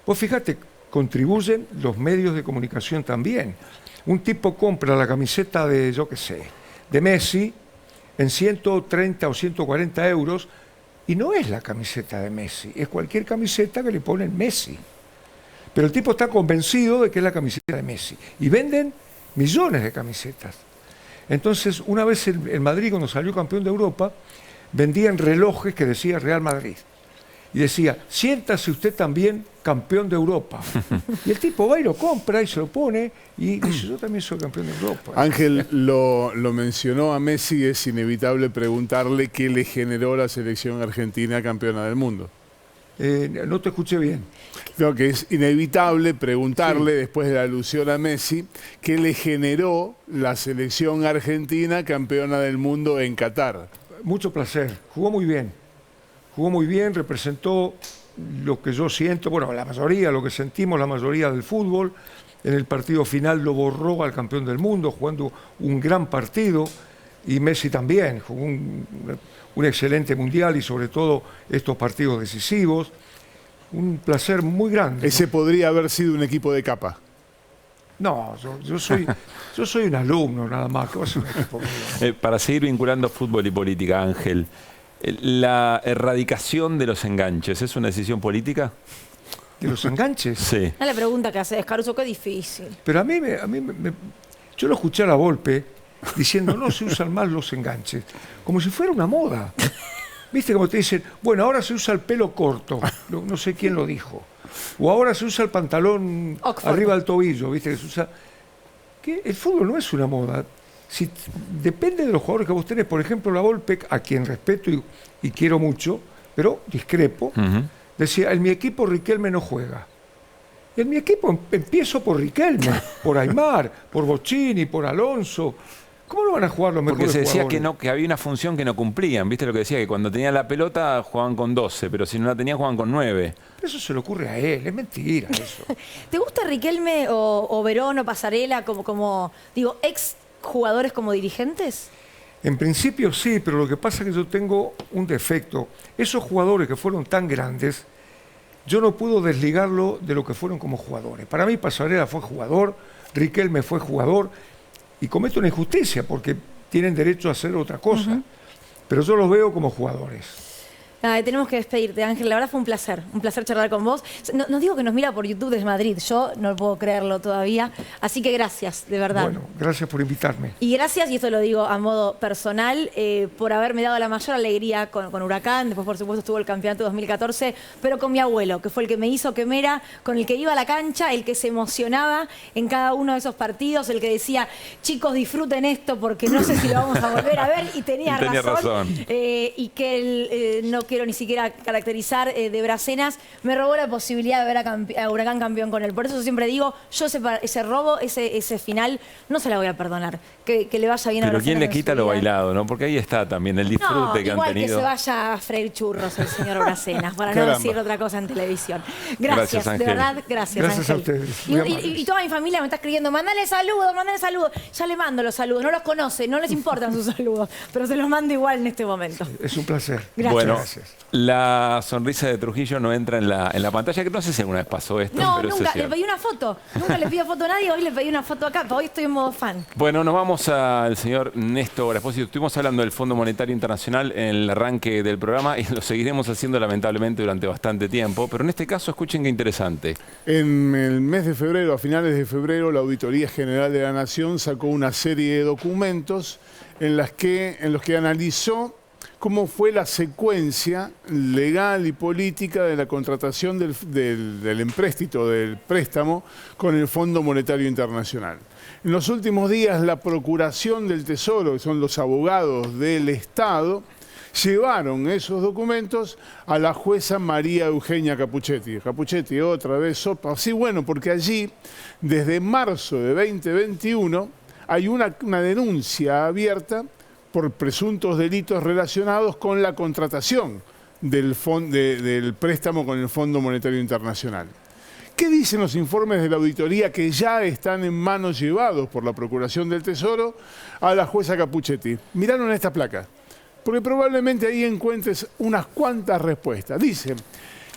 Vos fíjate, contribuyen los medios de comunicación también. Un tipo compra la camiseta de, yo qué sé, de Messi en 130 o 140 euros y no es la camiseta de Messi, es cualquier camiseta que le ponen Messi. Pero el tipo está convencido de que es la camiseta de Messi y venden millones de camisetas. Entonces, una vez el Madrid, cuando salió campeón de Europa, vendían relojes que decía Real Madrid. y decía, siéntase usted también campeón de Europa. Y el tipo va y lo compra y se lo pone y dice, yo también soy campeón de Europa. Ángel lo mencionó a Messi, es inevitable preguntarle qué le generó la selección argentina campeona del mundo. No te escuché bien. Creo que es inevitable preguntarle, después de la alusión a Messi, qué le generó la selección argentina campeona del mundo en Qatar. Mucho placer. Jugó muy bien. Jugó muy bien, representó lo que yo siento, bueno, la mayoría, lo que sentimos la mayoría del fútbol. En el partido final lo borró al campeón del mundo, jugando un gran partido. Y Messi también, jugó un excelente mundial y sobre todo estos partidos decisivos. Un placer muy grande. Ese podría haber sido un equipo de capa. No, yo soy un alumno nada más. ¿Qué va a ser un equipo? Para seguir vinculando fútbol y política, Ángel, ¿la erradicación de los enganches es una decisión política? ¿De los enganches? Sí. Es la pregunta que haces, Caruso, qué difícil. Pero yo lo escuché a la Volpe diciendo no se usan más los enganches, como si fuera una moda. ¿Viste como te dicen, bueno, ahora se usa el pelo corto, no sé quién lo dijo, o ahora se usa el pantalón Oxford. arriba del tobillo, ¿viste? Que se usa... ¿Qué? El fútbol no es una moda. Depende de los jugadores que vos tenés. Por ejemplo, la Volpe, a quien respeto y quiero mucho, pero discrepo, decía, en mi equipo Riquelme no juega. En mi equipo empiezo por Riquelme, por Aimar, por Bocchini, por Alonso. ¿Cómo no van a jugar los mejores Porque se decía jugadores? que había una función que no cumplían. ¿Viste lo que decía? Que cuando tenían la pelota jugaban con 12, pero si no la tenían jugaban con 9. Eso se le ocurre a él, es mentira eso. ¿Te gusta Riquelme o Verón o Pasarela como digo, ex jugadores como dirigentes? En principio sí, pero lo que pasa es que yo tengo un defecto. Esos jugadores que fueron tan grandes, yo no puedo desligarlo de lo que fueron como jugadores. Para mí Pasarela fue jugador, Riquelme fue jugador, y cometo una injusticia porque tienen derecho a hacer otra cosa. Pero yo los veo como jugadores. Tenemos que despedirte, Ángel. La verdad fue un placer charlar con vos. Nos digo que nos mira por YouTube desde Madrid. Yo no puedo creerlo todavía. Así que gracias, de verdad. Bueno, gracias por invitarme. Y gracias, y esto lo digo a modo personal, por haberme dado la mayor alegría con Huracán. Después, por supuesto, estuvo el campeonato 2014, pero con mi abuelo, que fue el que me hizo quemera, con el que iba a la cancha, el que se emocionaba en cada uno de esos partidos, el que decía, chicos, disfruten esto porque no sé si lo vamos a volver a ver. Y tenía razón. Y que él no quiero ni siquiera caracterizar de Bracenas, me robó la posibilidad de ver a Huracán campeón con él. Por eso siempre digo, yo ese robo, ese final, no se la voy a perdonar. Que le vaya bien a Bracenas. Pero ¿quién le quita lo bailado, no? Porque ahí está también el disfrute que han igual tenido. Que se vaya a freír churros el señor Bracenas, para no decir otra cosa en televisión. Gracias, Ángel. de verdad, gracias Gracias Ángel. a ustedes. Y toda mi familia me está escribiendo, mandale saludos. Ya le mando los saludos, no los conoce, no les importan sus saludos, pero se los mando igual en este momento. Es un placer. Gracias. Bueno, Gracias. la sonrisa de Trujillo no entra en la pantalla, que no sé si alguna vez pasó esto, No, pero eso nunca, es le cierto. pedí una foto. Nunca le pido foto a nadie, hoy le pedí una foto acá, hoy estoy en modo fan. Bueno, nos vamos al señor Néstor Espósito. Estuvimos hablando del Fondo Monetario Internacional en el arranque del programa y lo seguiremos haciendo lamentablemente durante bastante tiempo, pero en este caso escuchen qué interesante. En el mes de febrero, a finales de febrero, la Auditoría General de la Nación sacó una serie de documentos en los que analizó cómo fue la secuencia legal y política de la contratación del empréstito, del préstamo con el Fondo Monetario Internacional. En los últimos días, la Procuración del Tesoro, que son los abogados del Estado, llevaron esos documentos a la jueza María Eugenia Capuchetti. Capuchetti, otra vez sopa. Sí, bueno, porque allí, desde marzo de 2021, hay una denuncia abierta por presuntos delitos relacionados con la contratación del préstamo con el Fondo Monetario Internacional. ¿Qué dicen los informes de la auditoría que ya están en manos llevados por la Procuración del Tesoro a la jueza Capuchetti? Miraron esta placa, porque probablemente ahí encuentres unas cuantas respuestas. Dice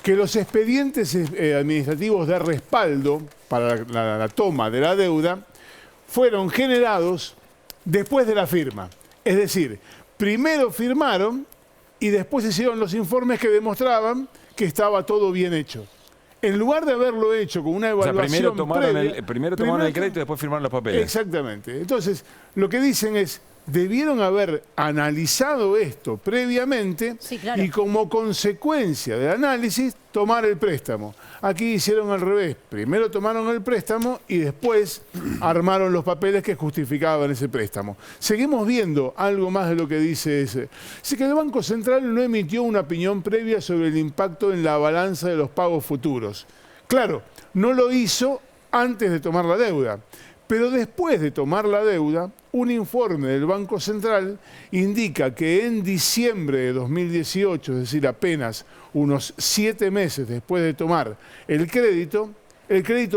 que los expedientes administrativos de respaldo para la toma de la deuda fueron generados después de la firma. Es decir, primero firmaron y después hicieron los informes que demostraban que estaba todo bien hecho. En lugar de haberlo hecho con una evaluación primero tomaron el crédito y después firmaron los papeles. Exactamente. Entonces, lo que dicen es, debieron haber analizado esto previamente y como consecuencia del análisis tomar el préstamo. Aquí hicieron al revés. Primero tomaron el préstamo y después armaron los papeles que justificaban ese préstamo. Seguimos viendo algo más de lo que dice ese. Dice que el Banco Central no emitió una opinión previa sobre el impacto en la balanza de los pagos futuros. Claro, no lo hizo antes de tomar la deuda. Pero después de tomar la deuda, un informe del Banco Central indica que en diciembre de 2018, es decir, apenas unos 7 meses después de tomar el crédito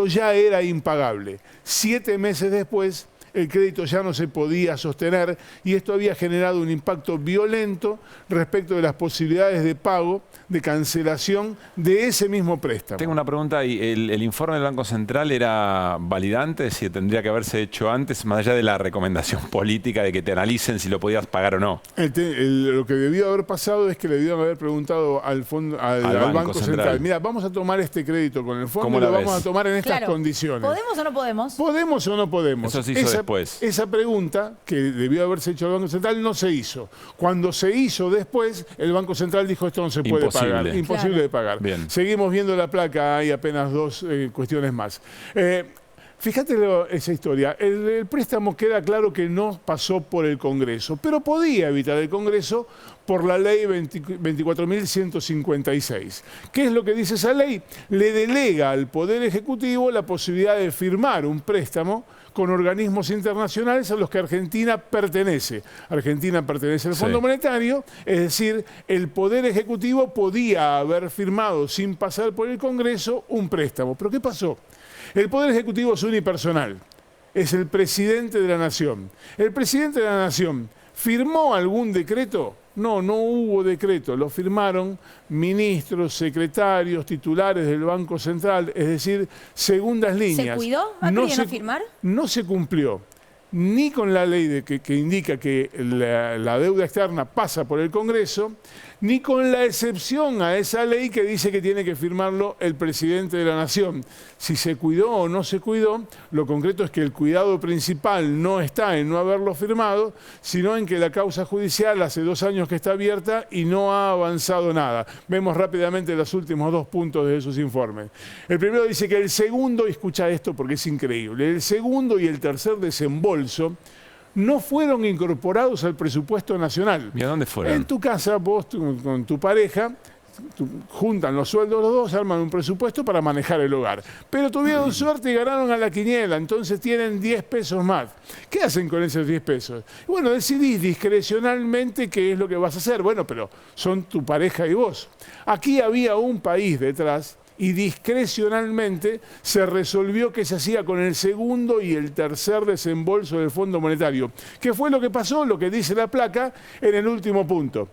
ya era impagable. 7 meses después, el crédito ya no se podía sostener y esto había generado un impacto violento respecto de las posibilidades de pago, de cancelación de ese mismo préstamo. Tengo una pregunta ahí. ¿El informe del Banco Central era validante? Es decir, ¿tendría que haberse hecho antes, más allá de la recomendación política de que te analicen si lo podías pagar o no? Lo que debió haber pasado es que le debieron haber preguntado al Banco Central. Mira, vamos a tomar este crédito con el fondo y lo vamos a tomar en estas condiciones. ¿Podemos o no podemos? ¿Podemos o no podemos? Eso se hizo después. Esa pregunta que debió haberse hecho al Banco Central no se hizo. Cuando se hizo después, el Banco Central dijo esto no se puede pagar. Imposible de pagar. Bien. Seguimos viendo la placa, hay apenas 2 cuestiones más. Fíjate esa historia. El préstamo queda claro que no pasó por el Congreso, pero podía evitar el Congreso por la ley 24.156. ¿Qué es lo que dice esa ley? Le delega al Poder Ejecutivo la posibilidad de firmar un préstamo con organismos internacionales a los que Argentina pertenece. Argentina pertenece al Fondo Monetario, es decir, el Poder Ejecutivo podía haber firmado sin pasar por el Congreso un préstamo. ¿Pero qué pasó? El Poder Ejecutivo es unipersonal, es el presidente de la Nación. ¿El presidente de la Nación firmó algún decreto? No hubo decreto, lo firmaron ministros, secretarios, titulares del Banco Central, es decir, segundas líneas. ¿Se cuidó Macri de no firmar? No se cumplió ni con la ley que indica que la deuda externa pasa por el Congreso, ni con la excepción a esa ley que dice que tiene que firmarlo el presidente de la Nación. Si se cuidó o no se cuidó, lo concreto es que el cuidado principal no está en no haberlo firmado, sino en que la causa judicial hace 2 años que está abierta y no ha avanzado nada. Vemos rápidamente los últimos 2 puntos de esos informes. El primero dice que el segundo, y escucha esto porque es increíble, el segundo y el tercer desembolso no fueron incorporados al presupuesto nacional. ¿Y a dónde fueron? En tu casa, vos con tu pareja, juntan los sueldos los dos, arman un presupuesto para manejar el hogar. Pero tuvieron suerte y ganaron a la quiniela, entonces tienen 10 pesos más. ¿Qué hacen con esos 10 pesos? Bueno, decidís discrecionalmente qué es lo que vas a hacer. Bueno, pero son tu pareja y vos. Aquí había un país detrás y discrecionalmente se resolvió que se hacía con el segundo y el tercer desembolso del Fondo Monetario. ¿Qué fue lo que pasó? Lo que dice la placa en el último punto.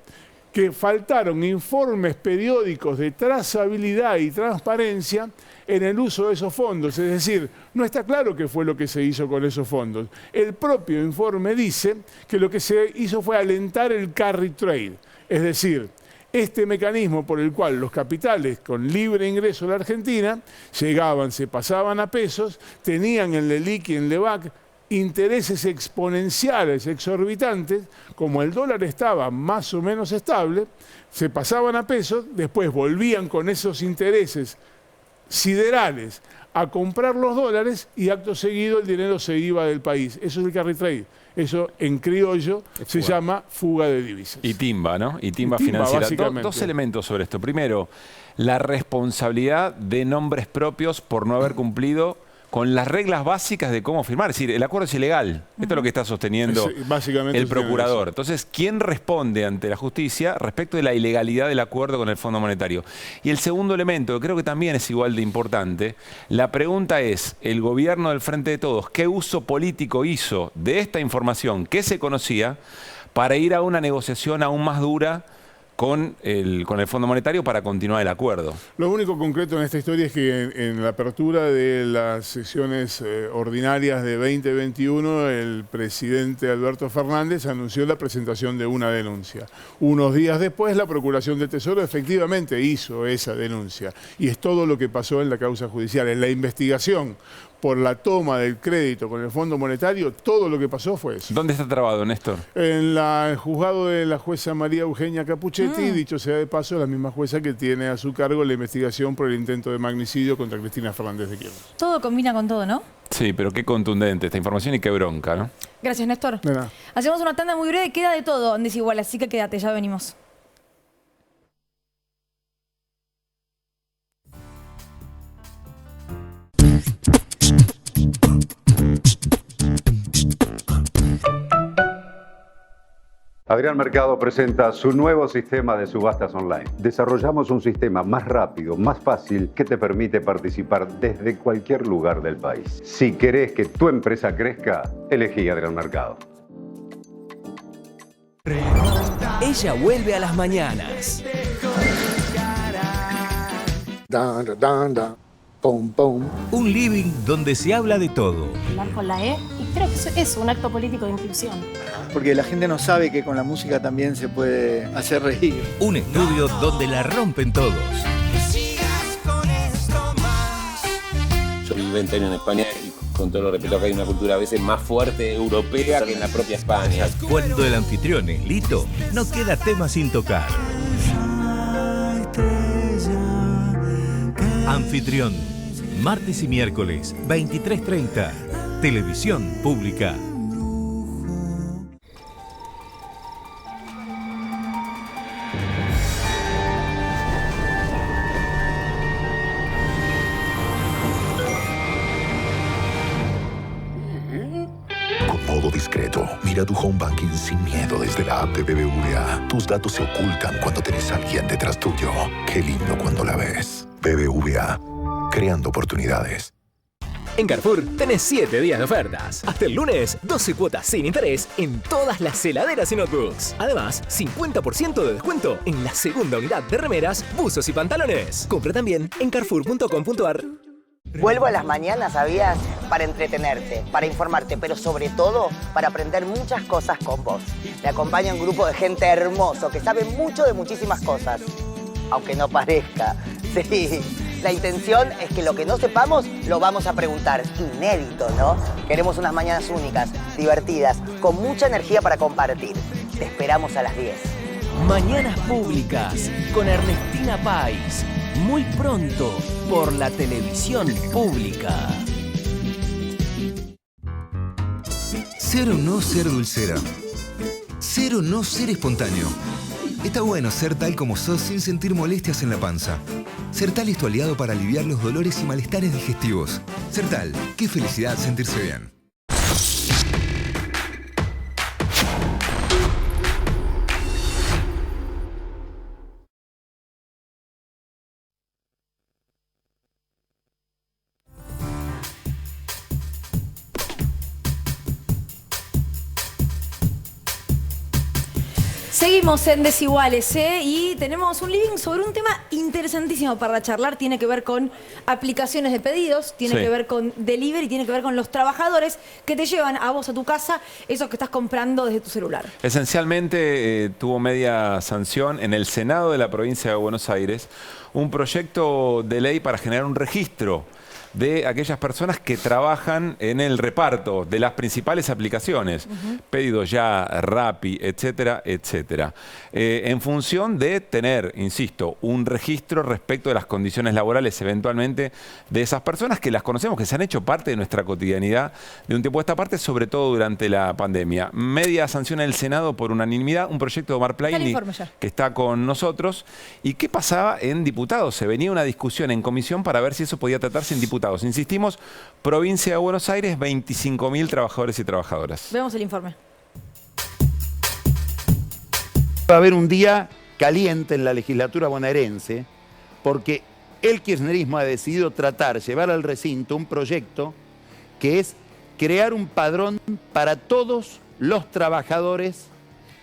Que faltaron informes periódicos de trazabilidad y transparencia en el uso de esos fondos. Es decir, no está claro qué fue lo que se hizo con esos fondos. El propio informe dice que lo que se hizo fue alentar el carry trade. Es decir, este mecanismo por el cual los capitales con libre ingreso a la Argentina llegaban, se pasaban a pesos, tenían en LELIQ y en LEVAC intereses exponenciales, exorbitantes, como el dólar estaba más o menos estable, se pasaban a pesos, después volvían con esos intereses siderales a comprar los dólares y acto seguido el dinero se iba del país. Eso es el carry trade. Eso en criollo se llama fuga de divisas. Y timba, ¿no? Y timba financiera. Dos elementos sobre esto. Primero, la responsabilidad de nombres propios por no haber cumplido con las reglas básicas de cómo firmar. Es decir, el acuerdo es ilegal. Esto es lo que está sosteniendo el procurador. Entonces, ¿quién responde ante la justicia respecto de la ilegalidad del acuerdo con el Fondo Monetario? Y el segundo elemento, que creo que también es igual de importante, la pregunta es, el gobierno del Frente de Todos, ¿qué uso político hizo de esta información que se conocía para ir a una negociación aún más dura con el Fondo Monetario para continuar el acuerdo? Lo único concreto en esta historia es que en la apertura de las sesiones ordinarias de 2021, el presidente Alberto Fernández anunció la presentación de una denuncia. Unos días después, la Procuración del Tesoro efectivamente hizo esa denuncia. Y es todo lo que pasó en la causa judicial. En la investigación por la toma del crédito con el Fondo Monetario, todo lo que pasó fue eso. ¿Dónde está trabado, Néstor? En el juzgado de la jueza María Eugenia Capuchetti, dicho sea de paso, la misma jueza que tiene a su cargo la investigación por el intento de magnicidio contra Cristina Fernández de Kirchner. Todo combina con todo, ¿no? Sí, pero qué contundente esta información y qué bronca, ¿no? Gracias, Néstor. De nada. Hacemos una tanda muy breve, queda de todo en Desigual, así que quédate, ya venimos. Adrián Mercado presenta su nuevo sistema de subastas online. Desarrollamos un sistema más rápido, más fácil, que te permite participar desde cualquier lugar del país. Si querés que tu empresa crezca, elegí Adrián Mercado. Ella vuelve a las mañanas. Un living donde se habla de todo. Hablar con la E, y creo que es un acto político de inclusión. Porque la gente no sabe que con la música también se puede hacer reír. Un estudio donde la rompen todos. Yo viví 20 años en España y con todo lo respeto que hay una cultura a veces más fuerte europea que en la propia España. Cuando el anfitrión es Lito, no queda tema sin tocar. Anfitrión, martes y miércoles, 23:30, Televisión Pública. Con modo discreto, mira tu home banking sin miedo desde la app de BBVA. Tus datos se ocultan cuando tenés a alguien detrás tuyo. Qué lindo cuando la ves. BBVA, creando oportunidades. En Carrefour tenés 7 días de ofertas. Hasta el lunes, 12 cuotas sin interés en todas las heladeras y notebooks. Además, 50% de descuento en la segunda unidad de remeras, buzos y pantalones. Compra también en carrefour.com.ar. Vuelvo a las mañanas, ¿sabías? Para entretenerte, para informarte, pero sobre todo para aprender muchas cosas con vos. Me acompaña un grupo de gente hermoso que sabe mucho de muchísimas cosas. Aunque no parezca. Sí, la intención es que lo que no sepamos lo vamos a preguntar. Inédito, ¿no? Queremos unas mañanas únicas, divertidas, con mucha energía para compartir. Te esperamos a las 10. Mañanas Públicas con Ernestina Pais. Muy pronto por la Televisión Pública. Ser o no ser dulcera. Ser o no ser espontáneo. Está bueno ser tal como sos sin sentir molestias en la panza. Sertal es tu aliado para aliviar los dolores y malestares digestivos. Sertal, qué felicidad sentirse bien. Seguimos en Desiguales, y tenemos un living sobre un tema interesantísimo para charlar. Tiene que ver con aplicaciones de pedidos, tiene que ver con delivery, tiene que ver con los trabajadores que te llevan a vos a tu casa esos que estás comprando desde tu celular. Esencialmente tuvo media sanción en el Senado de la provincia de Buenos Aires un proyecto de ley para generar un registro de aquellas personas que trabajan en el reparto de las principales aplicaciones, Pedidos Ya, Rappi, etcétera, etcétera, en función de tener, insisto, un registro respecto de las condiciones laborales eventualmente de esas personas que las conocemos, que se han hecho parte de nuestra cotidianidad de un tiempo a esta parte, sobre todo durante la pandemia. Media sanción en el Senado por unanimidad, un proyecto de Omar Plaini que está con nosotros. ¿Y qué pasaba en diputados? Se venía una discusión en comisión para ver si eso podía tratarse en diputados. Insistimos, provincia de Buenos Aires, 25.000 trabajadores y trabajadoras. Vemos el informe. Va a haber un día caliente en la legislatura bonaerense porque el kirchnerismo ha decidido llevar al recinto un proyecto que es crear un padrón para todos los trabajadores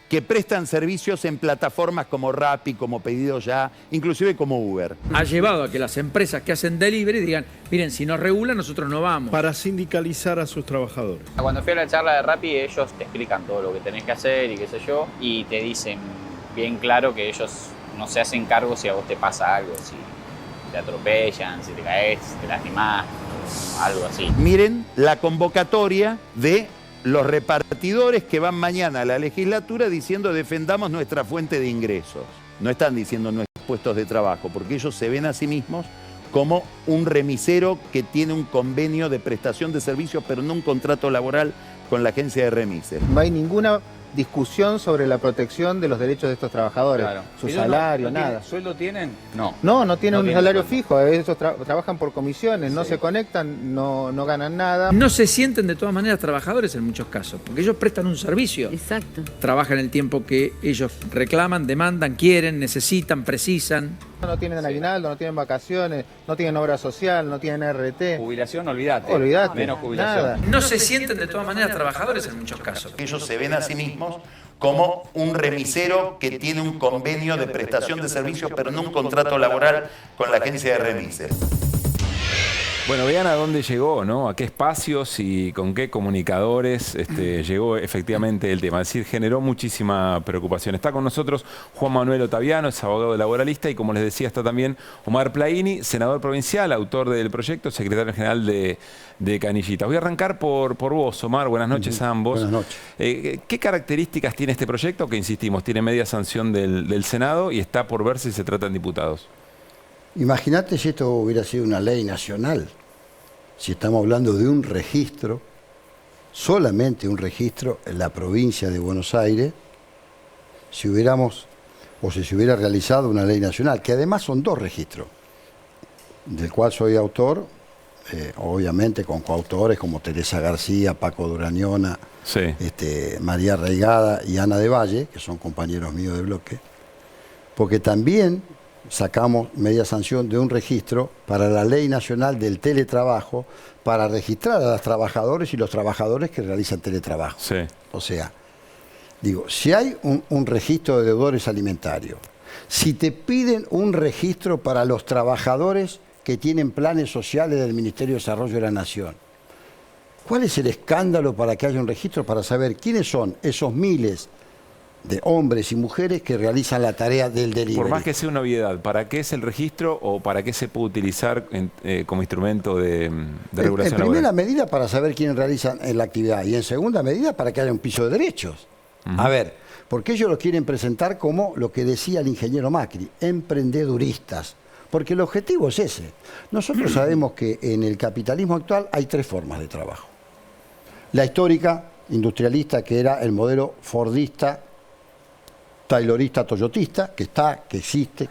que prestan servicios en plataformas como Rappi, como Pedidos Ya, inclusive como Uber. Ha llevado a que las empresas que hacen delivery digan, miren, si nos regulan nosotros no vamos. Para sindicalizar a sus trabajadores. Cuando fui a la charla de Rappi, ellos te explican todo lo que tenés que hacer y qué sé yo, y te dicen bien claro que ellos no se hacen cargo si a vos te pasa algo, si te atropellan, si te caes, te lastimás. algo así. Miren la convocatoria de los repartidores que van mañana a la legislatura diciendo defendamos nuestra fuente de ingresos. No están diciendo nuestros puestos de trabajo, porque ellos se ven a sí mismos como un remisero que tiene un convenio de prestación de servicios, pero no un contrato laboral con la agencia de remises. No hay ninguna discusión sobre la protección de los derechos de estos trabajadores, su salario, nada. ¿Sueldo tienen? No. No tienen un salario fijo, ellos trabajan por comisiones, no se conectan, no ganan nada. No se sienten de todas maneras trabajadores en muchos casos, porque ellos prestan un servicio. Exacto. Trabajan el tiempo que ellos reclaman, demandan, quieren, necesitan, precisan. No tienen aguinaldo, no tienen vacaciones, no tienen obra social, no tienen RT. Jubilación, olvídate. Menos jubilación. Nada. No se sienten de todas maneras trabajadores en muchos casos. Ellos se ven a sí mismos como un remisero que tiene un convenio de prestación de servicios, pero no un contrato laboral con la agencia de remises. Bueno, vean a dónde llegó, ¿no? A qué espacios y con qué comunicadores llegó efectivamente el tema. Es decir, generó muchísima preocupación. Está con nosotros Juan Manuel Ottaviano, es abogado laboralista, y como les decía, está también Omar Plaini, senador provincial, autor del proyecto, secretario general de Canillitas. Voy a arrancar por vos, Omar. Buenas noches a ambos. Buenas noches. ¿Qué características tiene este proyecto? Que insistimos, tiene media sanción del Senado y está por ver si se trata en diputados. Imagínate si esto hubiera sido una ley nacional, si estamos hablando de un registro, solamente un registro en la provincia de Buenos Aires, si se hubiera realizado una ley nacional, que además son 2 registros, del cual soy autor, obviamente con coautores como Teresa García, Paco Durañona, sí, María Reigada y Ana de Valle, que son compañeros míos de bloque, porque también sacamos media sanción de un registro para la Ley Nacional del Teletrabajo para registrar a los trabajadores y los trabajadores que realizan teletrabajo. Sí. O sea, digo, si hay un registro de deudores alimentarios, si te piden un registro para los trabajadores que tienen planes sociales del Ministerio de Desarrollo de la Nación, ¿cuál es el escándalo para que haya un registro para saber quiénes son esos miles de hombres y mujeres que realizan la tarea del delivery? Por más que sea una obviedad, ¿para qué es el registro o para qué se puede utilizar como instrumento de regulación laboral? En primera medida para saber quiénes realizan la actividad y en segunda medida para que haya un piso de derechos. A ver, porque ellos lo quieren presentar como lo que decía el ingeniero Macri, emprendeduristas. Porque el objetivo es ese. Nosotros sabemos que en el capitalismo actual hay 3 formas de trabajo. La histórica, industrialista, que era el modelo fordista, taylorista, toyotista, que existe.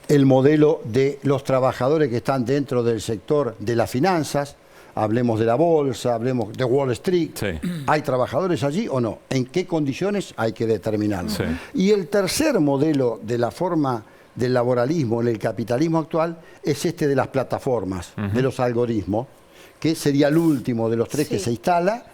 El modelo de los trabajadores que están dentro del sector de las finanzas, hablemos de la bolsa, hablemos de Wall Street. Sí. ¿Hay trabajadores allí o no? ¿En qué condiciones? Hay que determinarlo. Sí. Y el tercer modelo de la forma del laboralismo en el capitalismo actual es este de las plataformas, de los algoritmos, que sería el último de los 3 que se instala.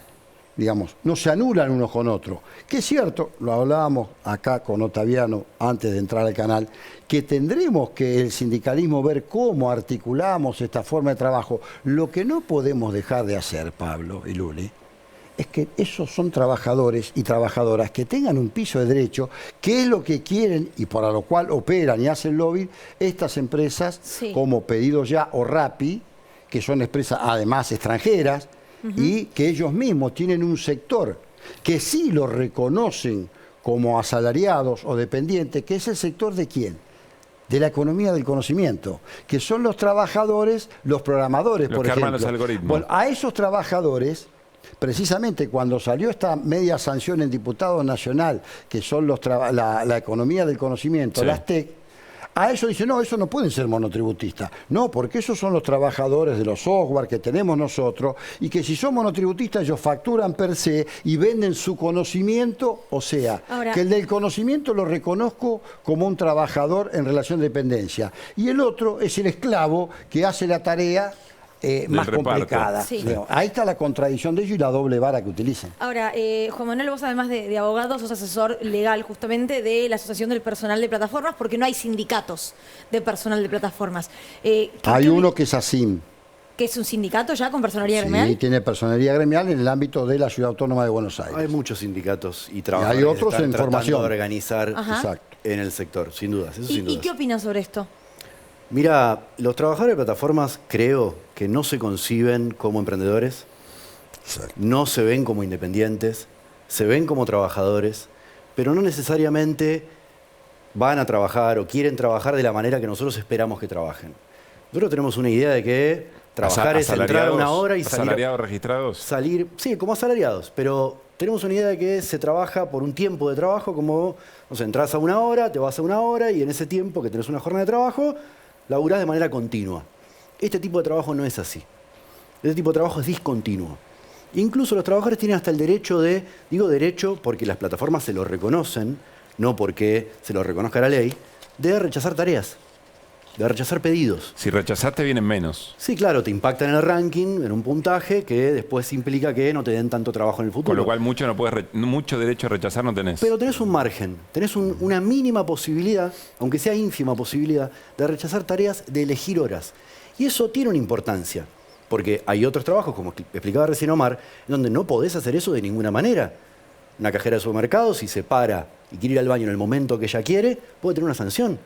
Digamos, no se anulan unos con otros. Que es cierto, lo hablábamos acá con Ottaviano antes de entrar al canal, que tendremos que el sindicalismo ver cómo articulamos esta forma de trabajo. Lo que no podemos dejar de hacer, Pablo y Luli, es que esos son trabajadores y trabajadoras que tengan un piso de derecho, que es lo que quieren y para lo cual operan y hacen lobby estas empresas como Pedidos Ya o Rappi, que son empresas además extranjeras, y que ellos mismos tienen un sector que sí lo reconocen como asalariados o dependientes, que es el sector de ¿quién? De la economía del conocimiento, que son los trabajadores, los programadores, por ejemplo. Los algoritmos. Bueno, a esos trabajadores, precisamente cuando salió esta media sanción en Diputado Nacional, que son la economía del conocimiento, las TEC, a eso dicen, no, eso no pueden ser monotributistas. No, porque esos son los trabajadores de los software que tenemos nosotros y que si son monotributistas ellos facturan per se y venden su conocimiento, o sea, Ahora, que el del conocimiento lo reconozco como un trabajador en relación de dependencia. Y el otro es el esclavo que hace la tarea más reparto. Complicada. Sí. Ahí está la contradicción de ellos y la doble vara que utilizan. Ahora, Juan Manuel, vos además de abogado, sos asesor legal justamente de la Asociación del Personal de Plataformas, porque no hay sindicatos de personal de plataformas. Hay uno que es ASIM. ¿Que es un sindicato ya con personería gremial? Sí, tiene personería gremial en el ámbito de la Ciudad Autónoma de Buenos Aires. Hay muchos sindicatos y trabajadores hay otros que están en formación tratando de organizar Ajá. en el sector, sin dudas. Eso sin ¿Y dudas. qué opinas sobre esto? Mira, los trabajadores de plataformas creo que no se conciben como emprendedores, no se ven como independientes, se ven como trabajadores, pero no necesariamente van a trabajar o quieren trabajar de la manera que nosotros esperamos que trabajen. Nosotros tenemos una idea de que trabajar es entrar una hora y salir... ¿Asalariados registrados? Sí, como asalariados, pero tenemos una idea de que se trabaja por un tiempo de trabajo, como, no sé, entras a una hora, te vas a una hora y en ese tiempo que tenés una jornada de trabajo, laburás de manera continua. Este tipo de trabajo no es así. Este tipo de trabajo es discontinuo. Incluso los trabajadores tienen hasta el derecho de, digo derecho porque las plataformas se lo reconocen, no porque se lo reconozca la ley, de rechazar tareas, de rechazar pedidos. Si rechazaste, vienen menos. Sí, claro, te impacta en el ranking, en un puntaje que después implica que no te den tanto trabajo en el futuro. Con lo cual mucho derecho a rechazar no tenés. Pero tenés un margen, tenés una mínima posibilidad, aunque sea ínfima posibilidad, de rechazar tareas, de elegir horas. Y eso tiene una importancia, porque hay otros trabajos, como explicaba recién Omar, en donde no podés hacer eso de ninguna manera. Una cajera de supermercado, si se para y quiere ir al baño en el momento que ella quiere, puede tener una sanción.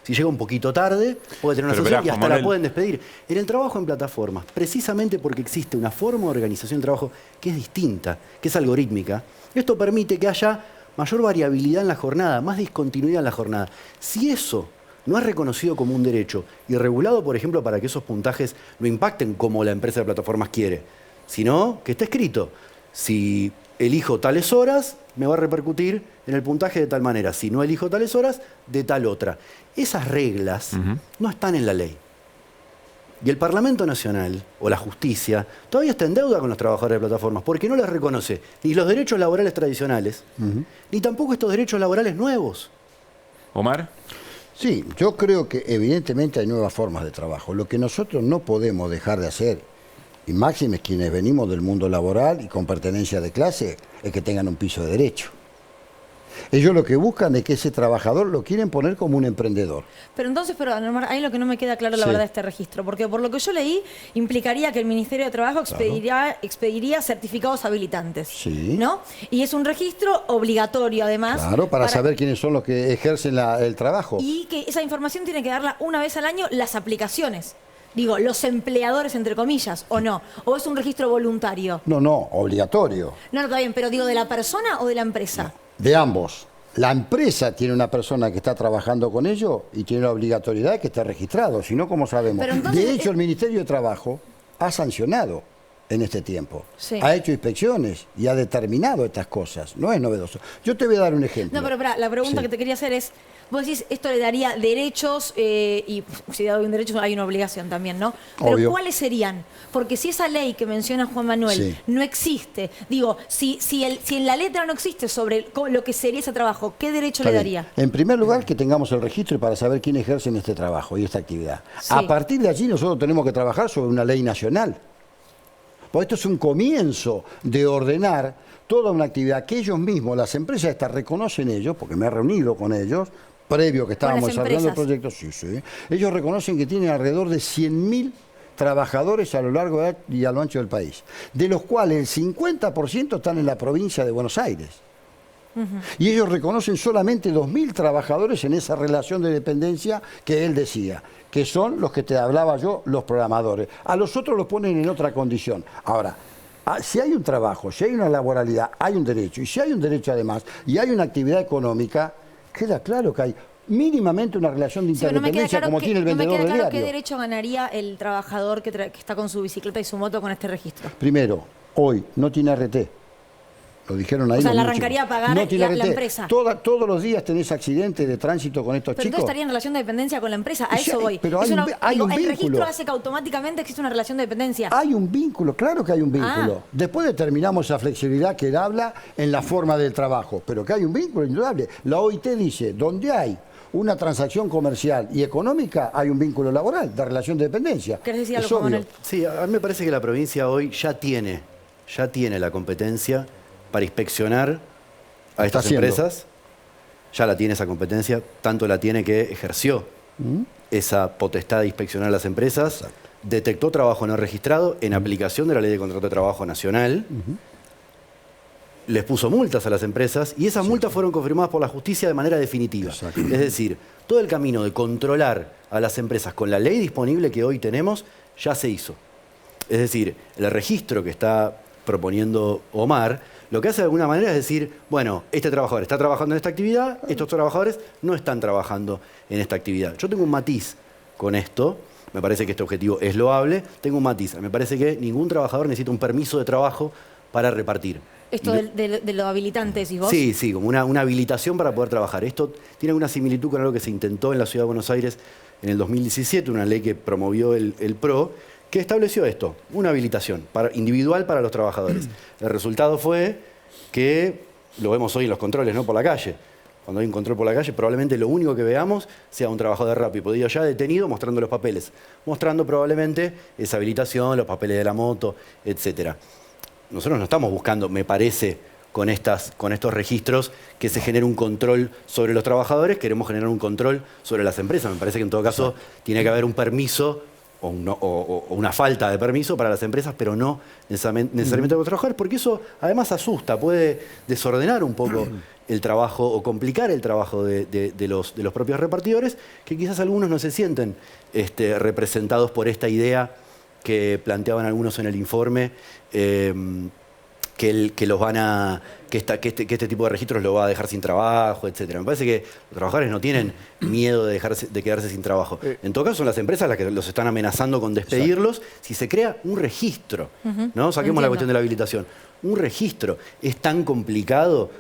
Si llega un poquito tarde, puede tener una sanción y hasta la pueden despedir. En el trabajo en plataformas, precisamente porque existe una forma de organización del trabajo que es distinta, que es algorítmica, esto permite que haya mayor variabilidad en la jornada, más discontinuidad en la jornada. Si eso no es reconocido como un derecho y regulado, por ejemplo, para que esos puntajes no impacten como la empresa de plataformas quiere, sino que esté escrito, si elijo tales horas, me va a repercutir en el puntaje de tal manera. Si no elijo tales horas, de tal otra. Esas reglas no están en la ley. Y el Parlamento Nacional, o la justicia, todavía está en deuda con los trabajadores de plataformas, porque no les reconoce ni los derechos laborales tradicionales, ni tampoco estos derechos laborales nuevos. ¿Omar? Sí, yo creo que evidentemente hay nuevas formas de trabajo. Lo que nosotros no podemos dejar de hacer, y máxime quienes venimos del mundo laboral y con pertenencia de clase, es que tengan un piso de derecho. Ellos lo que buscan es que ese trabajador lo quieren poner como un emprendedor. Pero entonces, Omar, ahí lo que no me queda claro la verdad de este registro, porque por lo que yo leí, implicaría que el Ministerio de Trabajo expediría certificados habilitantes, ¿no? Y es un registro obligatorio, además. Claro, para saber quiénes son los que ejercen el trabajo. Y que esa información tiene que darla una vez al año las aplicaciones. Digo, los empleadores, entre comillas, ¿o no? ¿O es un registro voluntario? No, obligatorio. No, está bien, pero digo, ¿de la persona o de la empresa? De ambos. La empresa tiene una persona que está trabajando con ellos y tiene la obligatoriedad de que esté registrado, si no, ¿cómo sabemos? Entonces, de hecho, el Ministerio de Trabajo ha sancionado en este tiempo. Sí. Ha hecho inspecciones y ha determinado estas cosas. No es novedoso. Yo te voy a dar un ejemplo. No, pero la pregunta que te quería hacer es, vos decís, esto le daría derechos y si da un derecho hay una obligación también, ¿no? Pero obvio. ¿Cuáles serían? Porque si esa ley que menciona Juan Manuel no existe, digo, si en la letra no existe sobre lo que sería ese trabajo, ¿qué derecho le daría? En primer lugar, que tengamos el registro para saber quién ejerce este trabajo y esta actividad. Sí. A partir de allí nosotros tenemos que trabajar sobre una ley nacional. Porque esto es un comienzo de ordenar toda una actividad que ellos mismos, las empresas estas reconocen ellos, porque me he reunido con ellos, previo que estábamos desarrollando el proyecto, ellos reconocen que tienen alrededor de 100.000 trabajadores a lo largo y a lo ancho del país, de los cuales el 50% están en la provincia de Buenos Aires. Y ellos reconocen solamente 2.000 trabajadores en esa relación de dependencia que él decía, que son los que te hablaba yo, los programadores. A los otros los ponen en otra condición. Ahora, si hay un trabajo, si hay una laboralidad, hay un derecho. Y si hay un derecho además, y hay una actividad económica, queda claro que hay mínimamente una relación de interdependencia como tiene el vendedor de diario. ¿Qué derecho ganaría el trabajador que está con su bicicleta y su moto con este registro? Primero, hoy no tiene RT. Lo dijeron ahí. O sea, la arrancaría a pagar la empresa. Todos los días tenés accidentes de tránsito con estos chicos. Pero entonces estaría en relación de dependencia con la empresa. A eso voy. Pero hay un vínculo. El registro hace que automáticamente existe una relación de dependencia. Hay un vínculo, claro que hay un vínculo. Después determinamos esa flexibilidad que él habla en la forma del trabajo. Pero que hay un vínculo indudable. La OIT dice, donde hay una transacción comercial y económica, hay un vínculo laboral, de relación de dependencia. ¿Querés decir algo, Manuel? Sí, a mí me parece que la provincia hoy ya tiene la competencia para inspeccionar a estas empresas. Ya la tiene esa competencia, tanto la tiene que ejerció esa potestad de inspeccionar a las empresas, detectó trabajo no registrado en aplicación de la Ley de Contrato de Trabajo Nacional les puso multas a las empresas y esas multas fueron confirmadas por la justicia de manera definitiva. Es decir, todo el camino de controlar a las empresas con la ley disponible que hoy tenemos ya se hizo. Es decir, el registro que está proponiendo Omar, lo que hace de alguna manera es decir, bueno, este trabajador está trabajando en esta actividad, estos trabajadores no están trabajando en esta actividad. Yo tengo un matiz con esto, me parece que este objetivo es loable, tengo un matiz, me parece que ningún trabajador necesita un permiso de trabajo para repartir. Esto de lo habilitante, decís vos. Sí, sí, como una habilitación para poder trabajar. Esto tiene una similitud con algo que se intentó en la Ciudad de Buenos Aires en el 2017, una ley que promovió el PRO, que estableció esto, una habilitación individual para los trabajadores. El resultado fue que, lo vemos hoy en los controles, ¿no? Por la calle. Cuando hay un control por la calle, probablemente lo único que veamos sea un trabajador de Rappi Pedido Ya detenido mostrando los papeles, mostrando probablemente esa habilitación, los papeles de la moto, etcétera. Nosotros no estamos buscando, me parece, con estos registros que se genere un control sobre los trabajadores, queremos generar un control sobre las empresas. Me parece que en todo caso tiene que haber un permiso o una falta de permiso para las empresas, pero no necesariamente para los trabajadores, porque eso además asusta, puede desordenar un poco el trabajo o complicar el trabajo de los propios repartidores, que quizás algunos no se sienten representados por esta idea que planteaban algunos en el informe, que este tipo de registros lo va a dejar sin trabajo, etcétera. Me parece que los trabajadores no tienen miedo de quedarse sin trabajo. En todo caso, son las empresas las que los están amenazando con despedirlos si se crea un registro. ¿No? Saquemos la cuestión de la habilitación. Un registro. ¿Es tan complicado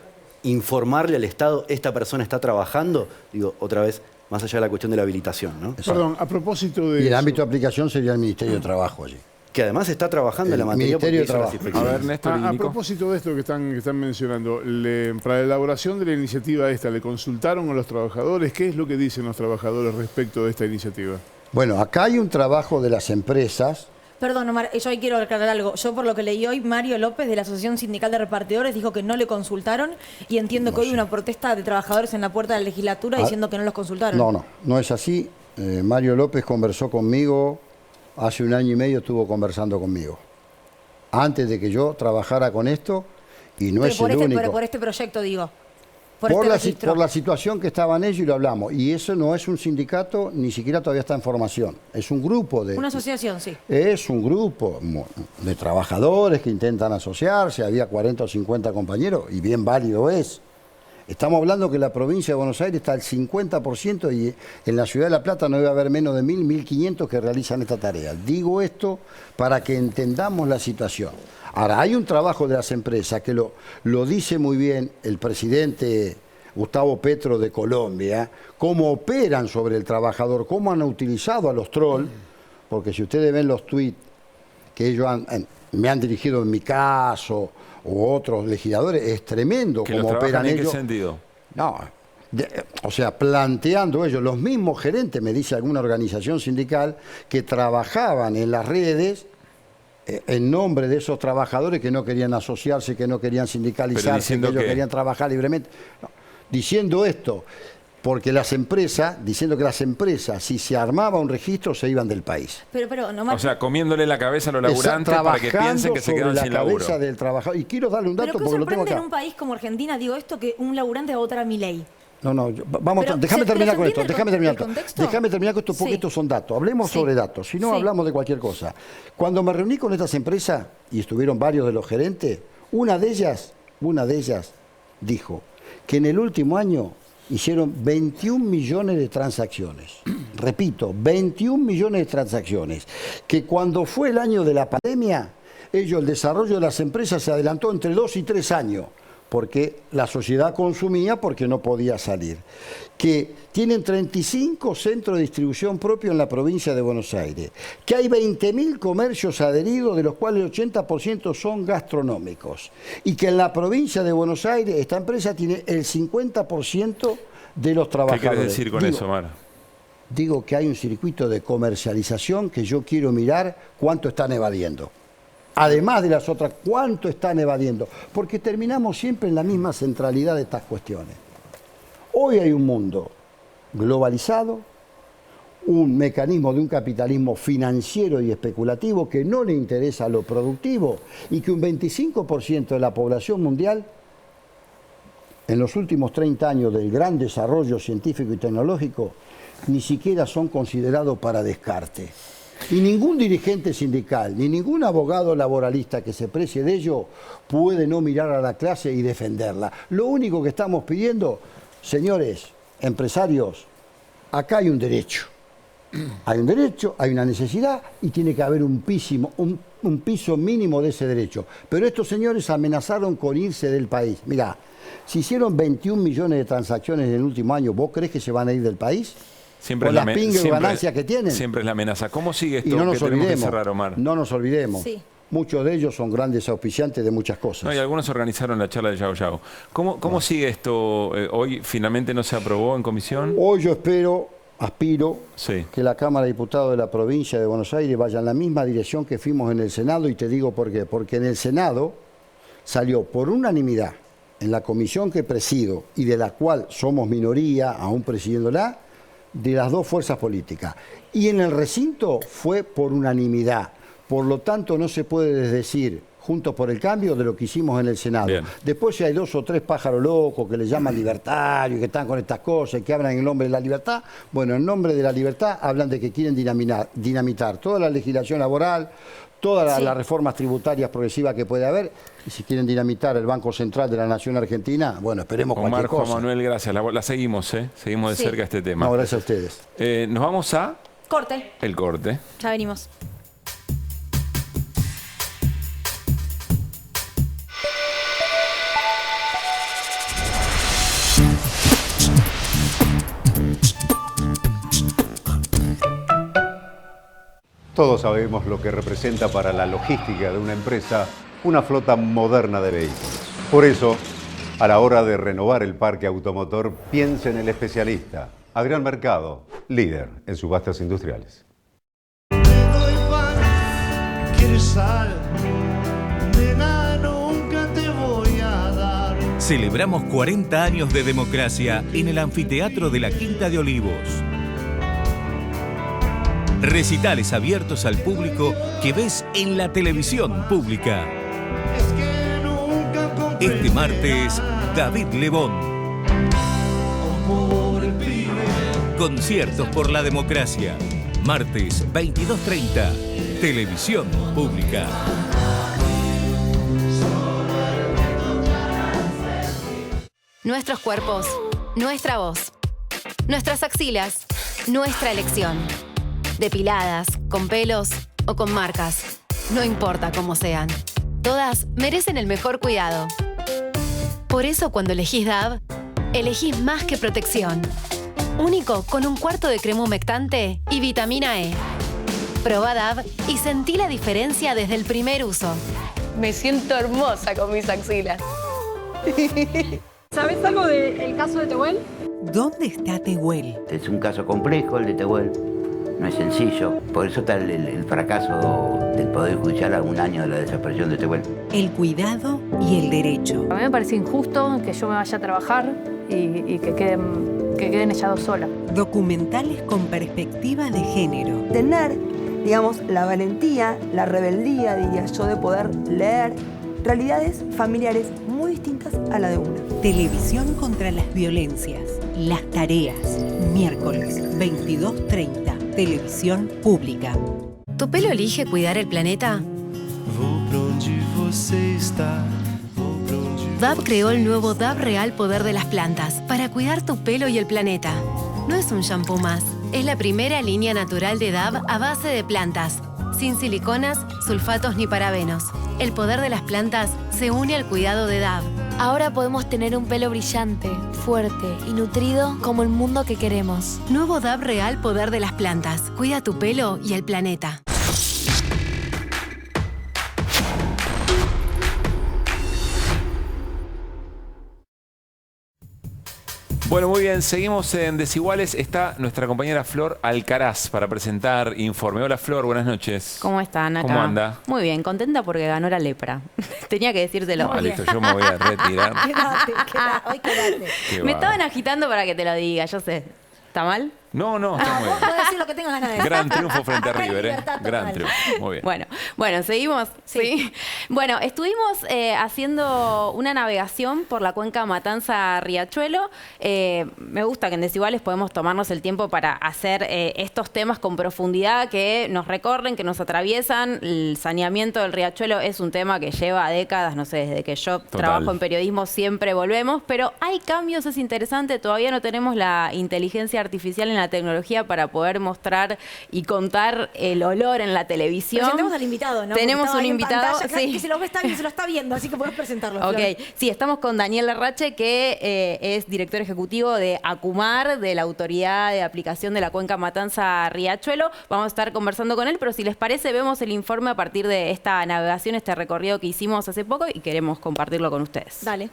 informarle al Estado esta persona está trabajando? Digo, otra vez, más allá de la cuestión de la habilitación, ¿no? Perdón, a propósito de Y el ámbito de aplicación sería el Ministerio de Trabajo allí. Que además está trabajando en la materia. Ministerio de Trabajo. A ver, Néstor y a Nico. propósito de esto que están mencionando, para la elaboración de la iniciativa esta, ¿le consultaron a los trabajadores? ¿Qué es lo que dicen los trabajadores respecto de esta iniciativa? Bueno, acá hay un trabajo de las empresas. Perdón, Omar, yo ahí quiero aclarar algo. Yo, por lo que leí hoy, Mario López, de la Asociación Sindical de Repartidores, dijo que no le consultaron y entiendo que hoy hay una protesta de trabajadores en la puerta de la legislatura diciendo que no los consultaron. No es así. Mario López conversó conmigo, hace 1 año y medio estuvo conversando conmigo. Antes de que yo trabajara con esto, y no es el único. Pero por este proyecto, digo. Por la situación que estaban ellos y lo hablamos. Y eso no es un sindicato, ni siquiera todavía está en formación. Es un grupo de... Una asociación, sí. Es un grupo de trabajadores que intentan asociarse. Había 40 o 50 compañeros y bien válido es. Estamos hablando que la provincia de Buenos Aires está al 50% y en la ciudad de La Plata no debe haber menos de 1.000, 1.500 que realizan esta tarea. Digo esto para que entendamos la situación. Ahora, hay un trabajo de las empresas que lo dice muy bien el presidente Gustavo Petro de Colombia, cómo operan sobre el trabajador, cómo han utilizado a los trolls, porque si ustedes ven los tweets que ellos me han dirigido en mi caso, o otros legisladores, es tremendo cómo operan ellos. ¿En qué sentido? No, o sea, planteando ellos, los mismos gerentes, me dice alguna organización sindical, que trabajaban en las redes en nombre de esos trabajadores que no querían asociarse, que no querían sindicalizarse, que ellos querían trabajar libremente. No, diciendo esto, porque las empresas, diciendo que las empresas, si se armaba un registro, se iban del país. Pero no, o sea, comiéndole la cabeza a los laburantes para que piensen que se quedan sin laburo. Cabeza del trabajador. Y quiero darle un dato porque lo tengo acá. ¿Pero qué sorprende en un país como Argentina, digo esto, que un laburante va a votar a Milei? Déjame terminar con esto. Déjame terminar con esto porque estos son datos. Hablemos sobre datos, si no hablamos de cualquier cosa. Cuando me reuní con estas empresas, y estuvieron varios de los gerentes, una de ellas dijo que en el último año hicieron 21 millones de transacciones. Repito, 21 millones de transacciones. Que cuando fue el año de la pandemia, el desarrollo de las empresas se adelantó entre 2 y 3 años. Porque la sociedad consumía porque no podía salir. Que tienen 35 centros de distribución propios en la provincia de Buenos Aires. Que hay 20.000 comercios adheridos, de los cuales el 80% son gastronómicos. Y que en la provincia de Buenos Aires esta empresa tiene el 50% de los trabajadores. ¿Qué quieres decir con eso, Omar? Digo que hay un circuito de comercialización que yo quiero mirar cuánto están evadiendo. Además de las otras, ¿cuánto están evadiendo? Porque terminamos siempre en la misma centralidad de estas cuestiones. Hoy hay un mundo globalizado, un mecanismo de un capitalismo financiero y especulativo que no le interesa lo productivo y que un 25% de la población mundial en los últimos 30 años del gran desarrollo científico y tecnológico ni siquiera son considerados para descarte. Y ningún dirigente sindical, ni ningún abogado laboralista que se precie de ello puede no mirar a la clase y defenderla. Lo único que estamos pidiendo, señores empresarios, acá hay un derecho. Hay un derecho, hay una necesidad y tiene que haber un piso mínimo de ese derecho. Pero estos señores amenazaron con irse del país. Mirá, si hicieron 21 millones de transacciones en el último año, ¿vos crees que se van a ir del país? Siempre ¿Con las pingas y ganancias que tienen? Siempre es la amenaza. ¿Cómo sigue esto Y no nos que tenemos que olvidemos, cerrar, Omar? no nos olvidemos. Sí. Muchos de ellos son grandes auspiciantes de muchas cosas. No, y algunos organizaron la charla de Yao Yao. ¿Cómo sigue esto? ¿Hoy finalmente no se aprobó en comisión? Hoy yo aspiro que la Cámara de Diputados de la provincia de Buenos Aires vaya en la misma dirección que fuimos en el Senado, y te digo por qué. Porque en el Senado salió por unanimidad, en la comisión que presido y de la cual somos minoría, aún presidiéndola, de las dos fuerzas políticas. Y en el recinto fue por unanimidad. Por lo tanto, no se puede desdecir Juntos por el Cambio de lo que hicimos en el Senado. Bien. Después, si hay 2 o 3 pájaros locos que le llaman libertarios, que están con estas cosas y que hablan en nombre de la libertad, bueno, en nombre de la libertad hablan de que quieren dinamitar toda la legislación laboral, todas las reformas tributarias progresivas que puede haber, y si quieren dinamitar el Banco Central de la Nación Argentina, bueno, esperemos cualquier cosa. Juan Manuel, gracias. La seguimos, ¿eh? Seguimos de cerca este tema. No, gracias a ustedes. Nos vamos a... Corte. El corte. Ya venimos. Todos sabemos lo que representa para la logística de una empresa una flota moderna de vehículos. Por eso, a la hora de renovar el parque automotor, piense en el especialista. Adrián Mercado, líder en subastas industriales. ¿Quieres sal? Nena, nunca te voy a dar. Celebramos 40 años de democracia en el anfiteatro de la Quinta de Olivos. Recitales abiertos al público que ves en la televisión pública. Este martes, David Lebón. Conciertos por la democracia. Martes, 22:30. Televisión pública. Nuestros cuerpos, nuestra voz. Nuestras axilas, nuestra elección. Depiladas, con pelos o con marcas. No importa cómo sean. Todas merecen el mejor cuidado. Por eso cuando elegís DAV, elegís más que protección. Único con un cuarto de crema humectante y vitamina E. Probá DAV y sentí la diferencia desde el primer uso. Me siento hermosa con mis axilas. ¿Sabés algo del caso de Tehuel? ¿Dónde está Tehuel? Es un caso complejo el de Tehuel. No es sencillo. Por eso está el fracaso del Poder Judicial a un año de la desaparición de Tehuel. El cuidado y el derecho. A mí me parece injusto que yo me vaya a trabajar y que queden ellas dos solas. Documentales con perspectiva de género. Tener, digamos, la valentía, la rebeldía, diría yo, de poder leer realidades familiares muy distintas a la de una. Televisión contra las violencias. Las tareas. Miércoles, 22:30. Televisión pública. ¿Tu pelo elige cuidar el planeta? DAV creó el nuevo DAV Real Poder de las Plantas para cuidar tu pelo y el planeta. No es un shampoo más, es la primera línea natural de DAV a base de plantas, sin siliconas, sulfatos ni parabenos. El poder de las plantas se une al cuidado de DAV. Ahora podemos tener un pelo brillante, fuerte y nutrido como el mundo que queremos. Nuevo DAV Real Poder de las Plantas. Cuida tu pelo y el planeta. Bueno, muy bien, seguimos en Desiguales. Está nuestra compañera Flor Alcaraz para presentar informe. Hola Flor, buenas noches. ¿Cómo están acá? ¿Cómo anda? Muy bien, contenta porque ganó la lepra. Tenía que decírtelo. No, listo, yo me voy a retirar. Quédate. Me estaban agitando para que te lo diga, yo sé. ¿Está mal? No, está muy bien. Puedo decir lo que tengas ganas de decir. Gran triunfo frente a River, libertad total. Gran triunfo. Muy bien. Bueno, seguimos. Sí. Bueno, estuvimos haciendo una navegación por la cuenca Matanza-Riachuelo. Me gusta que en Desiguales podemos tomarnos el tiempo para hacer estos temas con profundidad que nos recorren, que nos atraviesan. El saneamiento del Riachuelo es un tema que lleva décadas, no sé, desde que yo trabajo en periodismo siempre volvemos, pero hay cambios, es interesante, todavía no tenemos la inteligencia artificial en la tecnología para poder mostrar y contar el olor en la televisión. Presentemos al invitado, ¿no? Tenemos un invitado, que se lo está viendo, así que podemos presentarlo. Ok, Flor. sí, estamos con Daniel Larrache, que es director ejecutivo de ACUMAR, de la Autoridad de Aplicación de la Cuenca Matanza-Riachuelo. Vamos a estar conversando con él, pero si les parece, vemos el informe a partir de esta navegación, este recorrido que hicimos hace poco y queremos compartirlo con ustedes. Dale.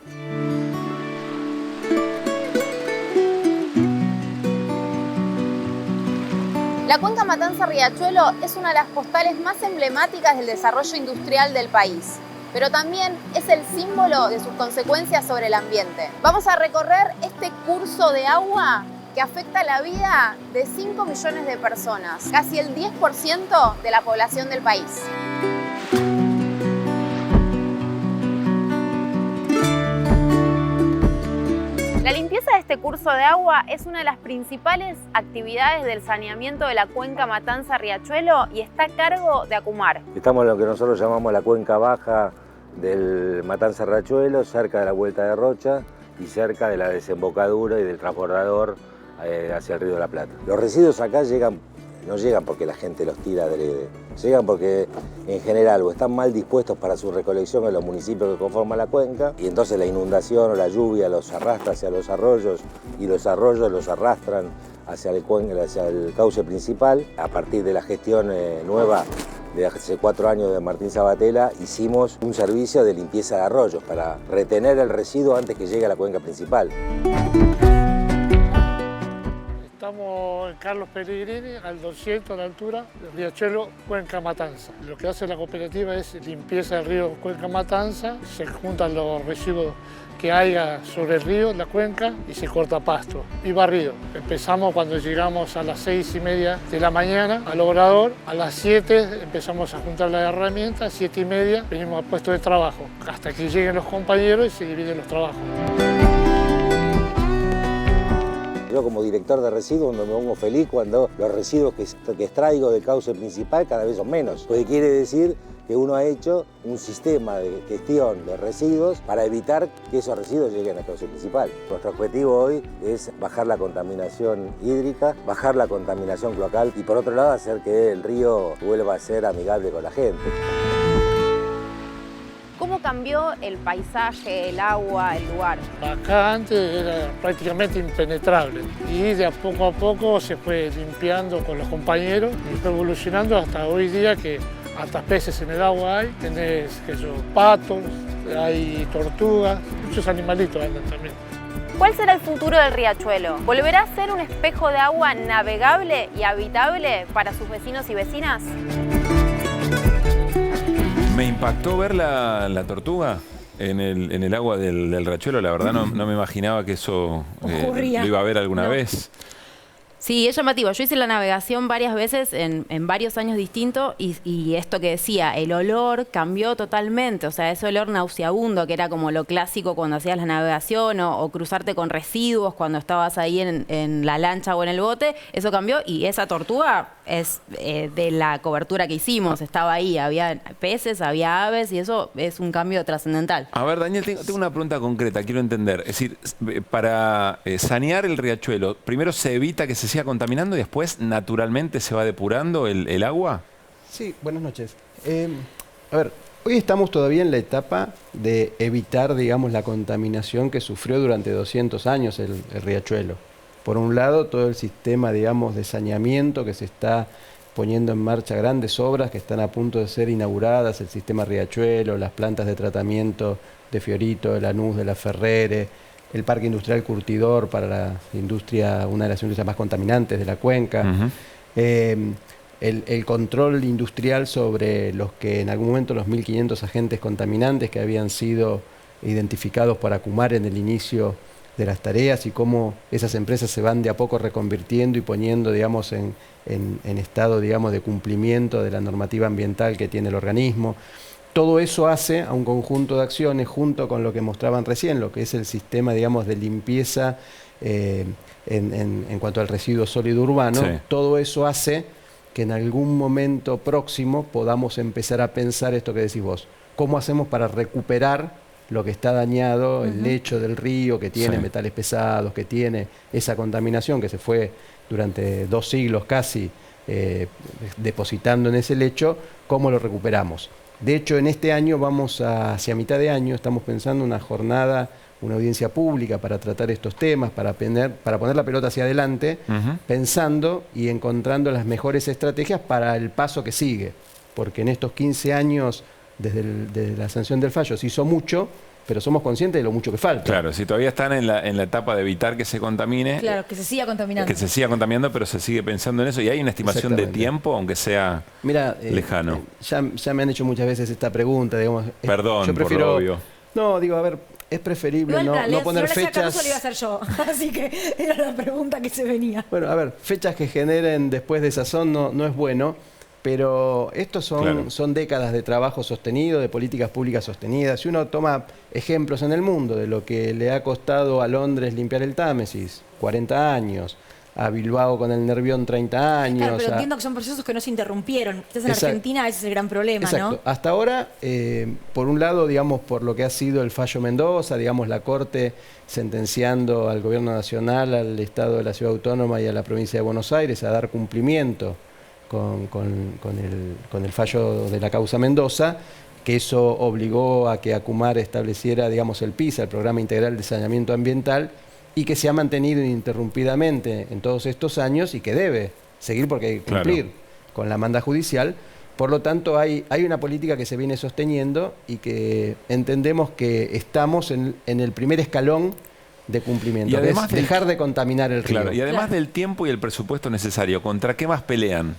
La cuenca Matanza-Riachuelo es una de las postales más emblemáticas del desarrollo industrial del país, pero también es el símbolo de sus consecuencias sobre el ambiente. Vamos a recorrer este curso de agua que afecta la vida de 5 millones de personas, casi el 10% de la población del país. La limpieza de este curso de agua es una de las principales actividades del saneamiento de la cuenca Matanza-Riachuelo y está a cargo de ACUMAR. Estamos en lo que nosotros llamamos la cuenca baja del Matanza-Riachuelo, cerca de la Vuelta de Rocha y cerca de la desembocadura y del transbordador hacia el Río de la Plata. Los residuos acá no llegan porque la gente los tira adrede, llegan porque en general o están mal dispuestos para su recolección en los municipios que conforman la cuenca y entonces la inundación o la lluvia los arrastra hacia los arroyos y los arroyos los arrastran hacia el cauce principal. A partir de la gestión nueva de hace 4 años de Martín Sabatella hicimos un servicio de limpieza de arroyos para retener el residuo antes que llegue a la cuenca principal. Estamos en Carlos Pellegrini, al 200 de altura, del Riachuelo, Cuenca Matanza. Lo que hace la cooperativa es limpieza del río Cuenca Matanza, se juntan los residuos que haya sobre el río, la cuenca, y se corta pasto y barrido. Empezamos cuando llegamos a las 6:30 de la mañana al obrador, a las 7 empezamos a juntar las herramientas, 7:30 venimos al puesto de trabajo, hasta que lleguen los compañeros y se dividen los trabajos. Yo como director de residuos me pongo feliz cuando los residuos que extraigo del cauce principal cada vez son menos, porque quiere decir que uno ha hecho un sistema de gestión de residuos para evitar que esos residuos lleguen al cauce principal. Nuestro objetivo hoy es bajar la contaminación hídrica, bajar la contaminación cloacal y por otro lado hacer que el río vuelva a ser amigable con la gente. ¿Cómo cambió el paisaje, el agua, el lugar? Acá antes era prácticamente impenetrable y de a poco se fue limpiando con los compañeros y fue evolucionando hasta hoy día que hasta peces en el agua hay, tenés patos, hay tortugas, muchos animalitos andan también. ¿Cuál será el futuro del Riachuelo? ¿Volverá a ser un espejo de agua navegable y habitable para sus vecinos y vecinas? Me impactó ver la tortuga en el agua del Riachuelo. La verdad no me imaginaba que eso lo iba a ver alguna vez. Sí, es llamativo. Yo hice la navegación varias veces en varios años distintos y esto que decía, el olor cambió totalmente. O sea, ese olor nauseabundo que era como lo clásico cuando hacías la navegación o cruzarte con residuos cuando estabas ahí en la lancha o en el bote, eso cambió y esa tortuga es de la cobertura que hicimos. Estaba ahí, había peces, había aves y eso es un cambio trascendental. A ver, Daniel, tengo una pregunta concreta, quiero entender. Es decir, para sanear el Riachuelo, primero se evita que se siga contaminando y después naturalmente se va depurando el agua. Sí, buenas noches. A ver, hoy estamos todavía en la etapa de evitar, digamos, la contaminación que sufrió durante 200 años el Riachuelo. Por un lado, todo el sistema, digamos, de saneamiento que se está poniendo en marcha, grandes obras que están a punto de ser inauguradas, el sistema Riachuelo, las plantas de tratamiento de Fiorito, de Lanús, de la Ferrere, el parque industrial curtidor para la industria, una de las industrias más contaminantes de la cuenca, el control industrial sobre los que en algún momento los 1.500 agentes contaminantes que habían sido identificados por ACUMAR en el inicio las tareas y cómo esas empresas se van de a poco reconvirtiendo y poniendo, digamos, en estado, digamos, de cumplimiento de la normativa ambiental que tiene el organismo. Todo eso hace a un conjunto de acciones junto con lo que mostraban recién, lo que es el sistema, digamos, de limpieza en cuanto al residuo sólido urbano. Sí. Todo eso hace que en algún momento próximo podamos empezar a pensar esto que decís vos. ¿Cómo hacemos para recuperar lo que está dañado, el lecho del río, que tiene metales pesados, que tiene esa contaminación que se fue durante 2 siglos casi depositando en ese lecho? ¿Cómo lo recuperamos? De hecho, en este año vamos hacia mitad de año, estamos pensando una jornada, una audiencia pública para tratar estos temas, para poner la pelota hacia adelante, pensando y encontrando las mejores estrategias para el paso que sigue. Porque en estos 15 años, desde la sanción del fallo, se hizo mucho, pero somos conscientes de lo mucho que falta. Claro, si todavía están en la etapa de evitar que se contamine. Claro, que se siga contaminando. Que se siga contaminando, pero se sigue pensando en eso. ¿Y hay una estimación de tiempo, aunque sea lejano? Ya me han hecho muchas veces esta pregunta, digamos. Perdón, yo prefiero, por lo obvio. No, digo, a ver, es preferible no poner fechas. Eso lo iba a hacer yo, así que era la pregunta que se venía. Bueno, a ver, fechas que generen después de sazón no es bueno. Pero estos son décadas de trabajo sostenido, de políticas públicas sostenidas. Si uno toma ejemplos en el mundo de lo que le ha costado a Londres limpiar el Támesis, 40 años, a Bilbao con el Nervión 30 años. Claro, pero entiendo que son procesos que no se interrumpieron. Quizás en Argentina ese es el gran problema, exacto. ¿no? Hasta ahora, por un lado, digamos, por lo que ha sido el fallo Mendoza, digamos, la Corte sentenciando al Gobierno Nacional, al Estado de la Ciudad Autónoma y a la Provincia de Buenos Aires a dar cumplimiento con el fallo de la causa Mendoza, que eso obligó a que ACUMAR estableciera, digamos, el PISA, el Programa Integral de Saneamiento Ambiental, y que se ha mantenido ininterrumpidamente en todos estos años y que debe seguir porque hay que cumplir con la manda judicial. Por lo tanto, hay una política que se viene sosteniendo y que entendemos que estamos en el primer escalón de cumplimiento, y además que es dejar de contaminar el río. Y además del tiempo y el presupuesto necesario, ¿contra qué más pelean?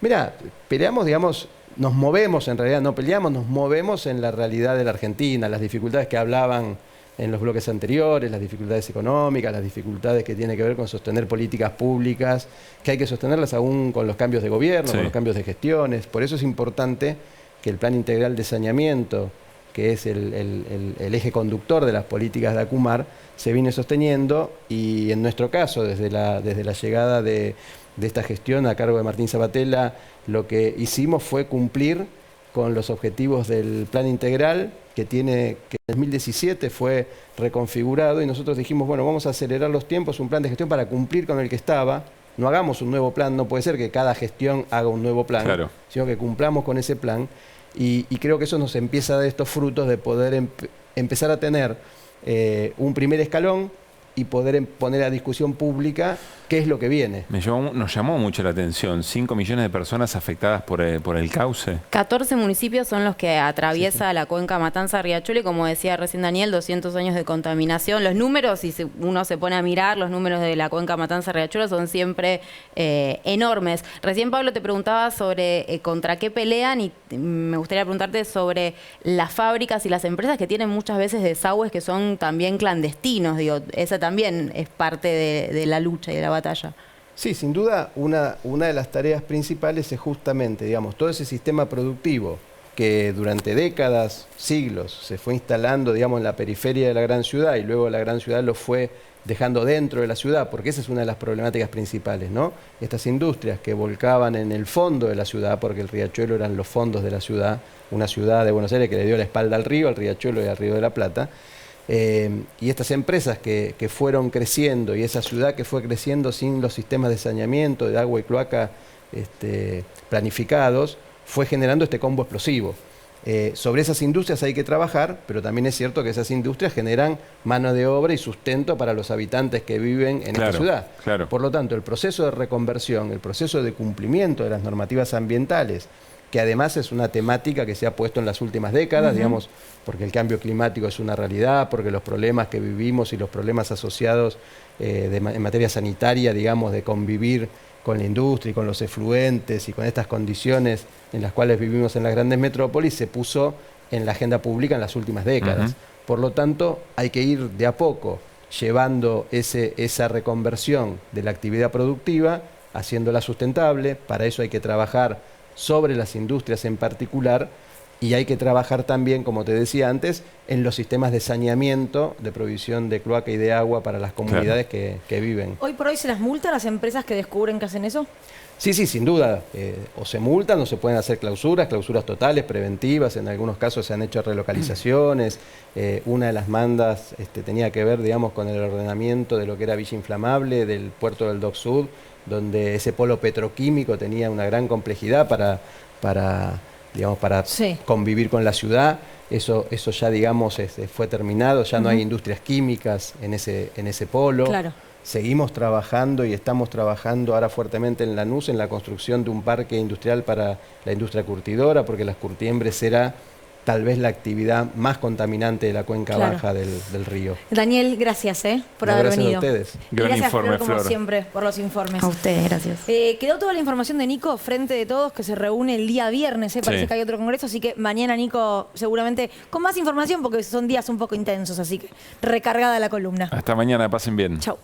Mira, peleamos, digamos, nos movemos, en realidad no peleamos, nos movemos en la realidad de la Argentina, las dificultades que hablaban en los bloques anteriores, las dificultades económicas, las dificultades que tienen que ver con sostener políticas públicas, que hay que sostenerlas aún con los cambios de gobierno, con los cambios de gestiones. Por eso es importante que el Plan Integral de Saneamiento, que es el eje conductor de las políticas de ACUMAR, se viene sosteniendo, y en nuestro caso, desde la llegada de esta gestión a cargo de Martín Sabatella, lo que hicimos fue cumplir con los objetivos del Plan Integral, que en 2017 fue reconfigurado, y nosotros dijimos, bueno, vamos a acelerar los tiempos, un plan de gestión para cumplir con el que estaba. No hagamos un nuevo plan, no puede ser que cada gestión haga un nuevo plan, sino que cumplamos con ese plan. Y creo que eso nos empieza a dar estos frutos de poder empezar a tener un primer escalón y poder poner a discusión pública qué es lo que viene. Nos llamó mucho la atención, 5 millones de personas afectadas por el cauce. 14 municipios son los que atraviesa la cuenca Matanza-Riachuelo, y como decía recién Daniel, 200 años de contaminación. Los números, si uno se pone a mirar, los números de la cuenca Matanza-Riachuelo son siempre enormes. Recién, Pablo, te preguntaba sobre contra qué pelean, y me gustaría preguntarte sobre las fábricas y las empresas que tienen muchas veces desagües que son también clandestinos. Digo, esa también es parte de la lucha y de la batalla. Sí, sin duda, una de las tareas principales es justamente, digamos, todo ese sistema productivo que durante décadas, siglos, se fue instalando, digamos, en la periferia de la gran ciudad, y luego la gran ciudad lo fue dejando dentro de la ciudad, porque esa es una de las problemáticas principales, ¿no? Estas industrias que volcaban en el fondo de la ciudad, porque el Riachuelo eran los fondos de la ciudad, una ciudad de Buenos Aires que le dio la espalda al Riachuelo y al Río de la Plata. Y estas empresas que fueron creciendo, y esa ciudad que fue creciendo sin los sistemas de saneamiento, de agua y cloaca planificados, fue generando este combo explosivo. Sobre esas industrias hay que trabajar, pero también es cierto que esas industrias generan mano de obra y sustento para los habitantes que viven en esta ciudad. Por lo tanto, el proceso de reconversión, el proceso de cumplimiento de las normativas ambientales, que además es una temática que se ha puesto en las últimas décadas, digamos, porque el cambio climático es una realidad, porque los problemas que vivimos y los problemas asociados en materia sanitaria, digamos, de convivir con la industria y con los efluentes y con estas condiciones en las cuales vivimos en las grandes metrópolis, se puso en la agenda pública en las últimas décadas. Por lo tanto, hay que ir de a poco llevando esa reconversión de la actividad productiva, haciéndola sustentable. Para eso hay que trabajar sobre las industrias en particular y hay que trabajar también, como te decía antes, en los sistemas de saneamiento, de provisión de cloaca y de agua para las comunidades que viven. ¿Hoy por hoy se las multa a las empresas que descubren que hacen eso? Sí, sin duda. O se multan o se pueden hacer clausuras totales, preventivas. En algunos casos se han hecho relocalizaciones. Una de las mandas tenía que ver, digamos, con el ordenamiento de lo que era Villa Inflamable, del puerto del Dock Sud, donde ese polo petroquímico tenía una gran complejidad para convivir con la ciudad. Eso ya, digamos, fue terminado. Ya no hay industrias químicas en ese polo. Claro. Seguimos trabajando y estamos trabajando ahora fuertemente en Lanús en la construcción de un parque industrial para la industria curtidora, porque las curtiembres será tal vez la actividad más contaminante de la cuenca baja del río. Daniel, gracias por haber venido. Gracias a ustedes. Y gracias, Flor, como siempre, por los informes. A ustedes, gracias. Quedó toda la información de Nico frente de todos, que se reúne el día viernes, parece que hay otro congreso, así que mañana Nico seguramente con más información, porque son días un poco intensos, así que recargada la columna. Hasta mañana, pasen bien. Chau.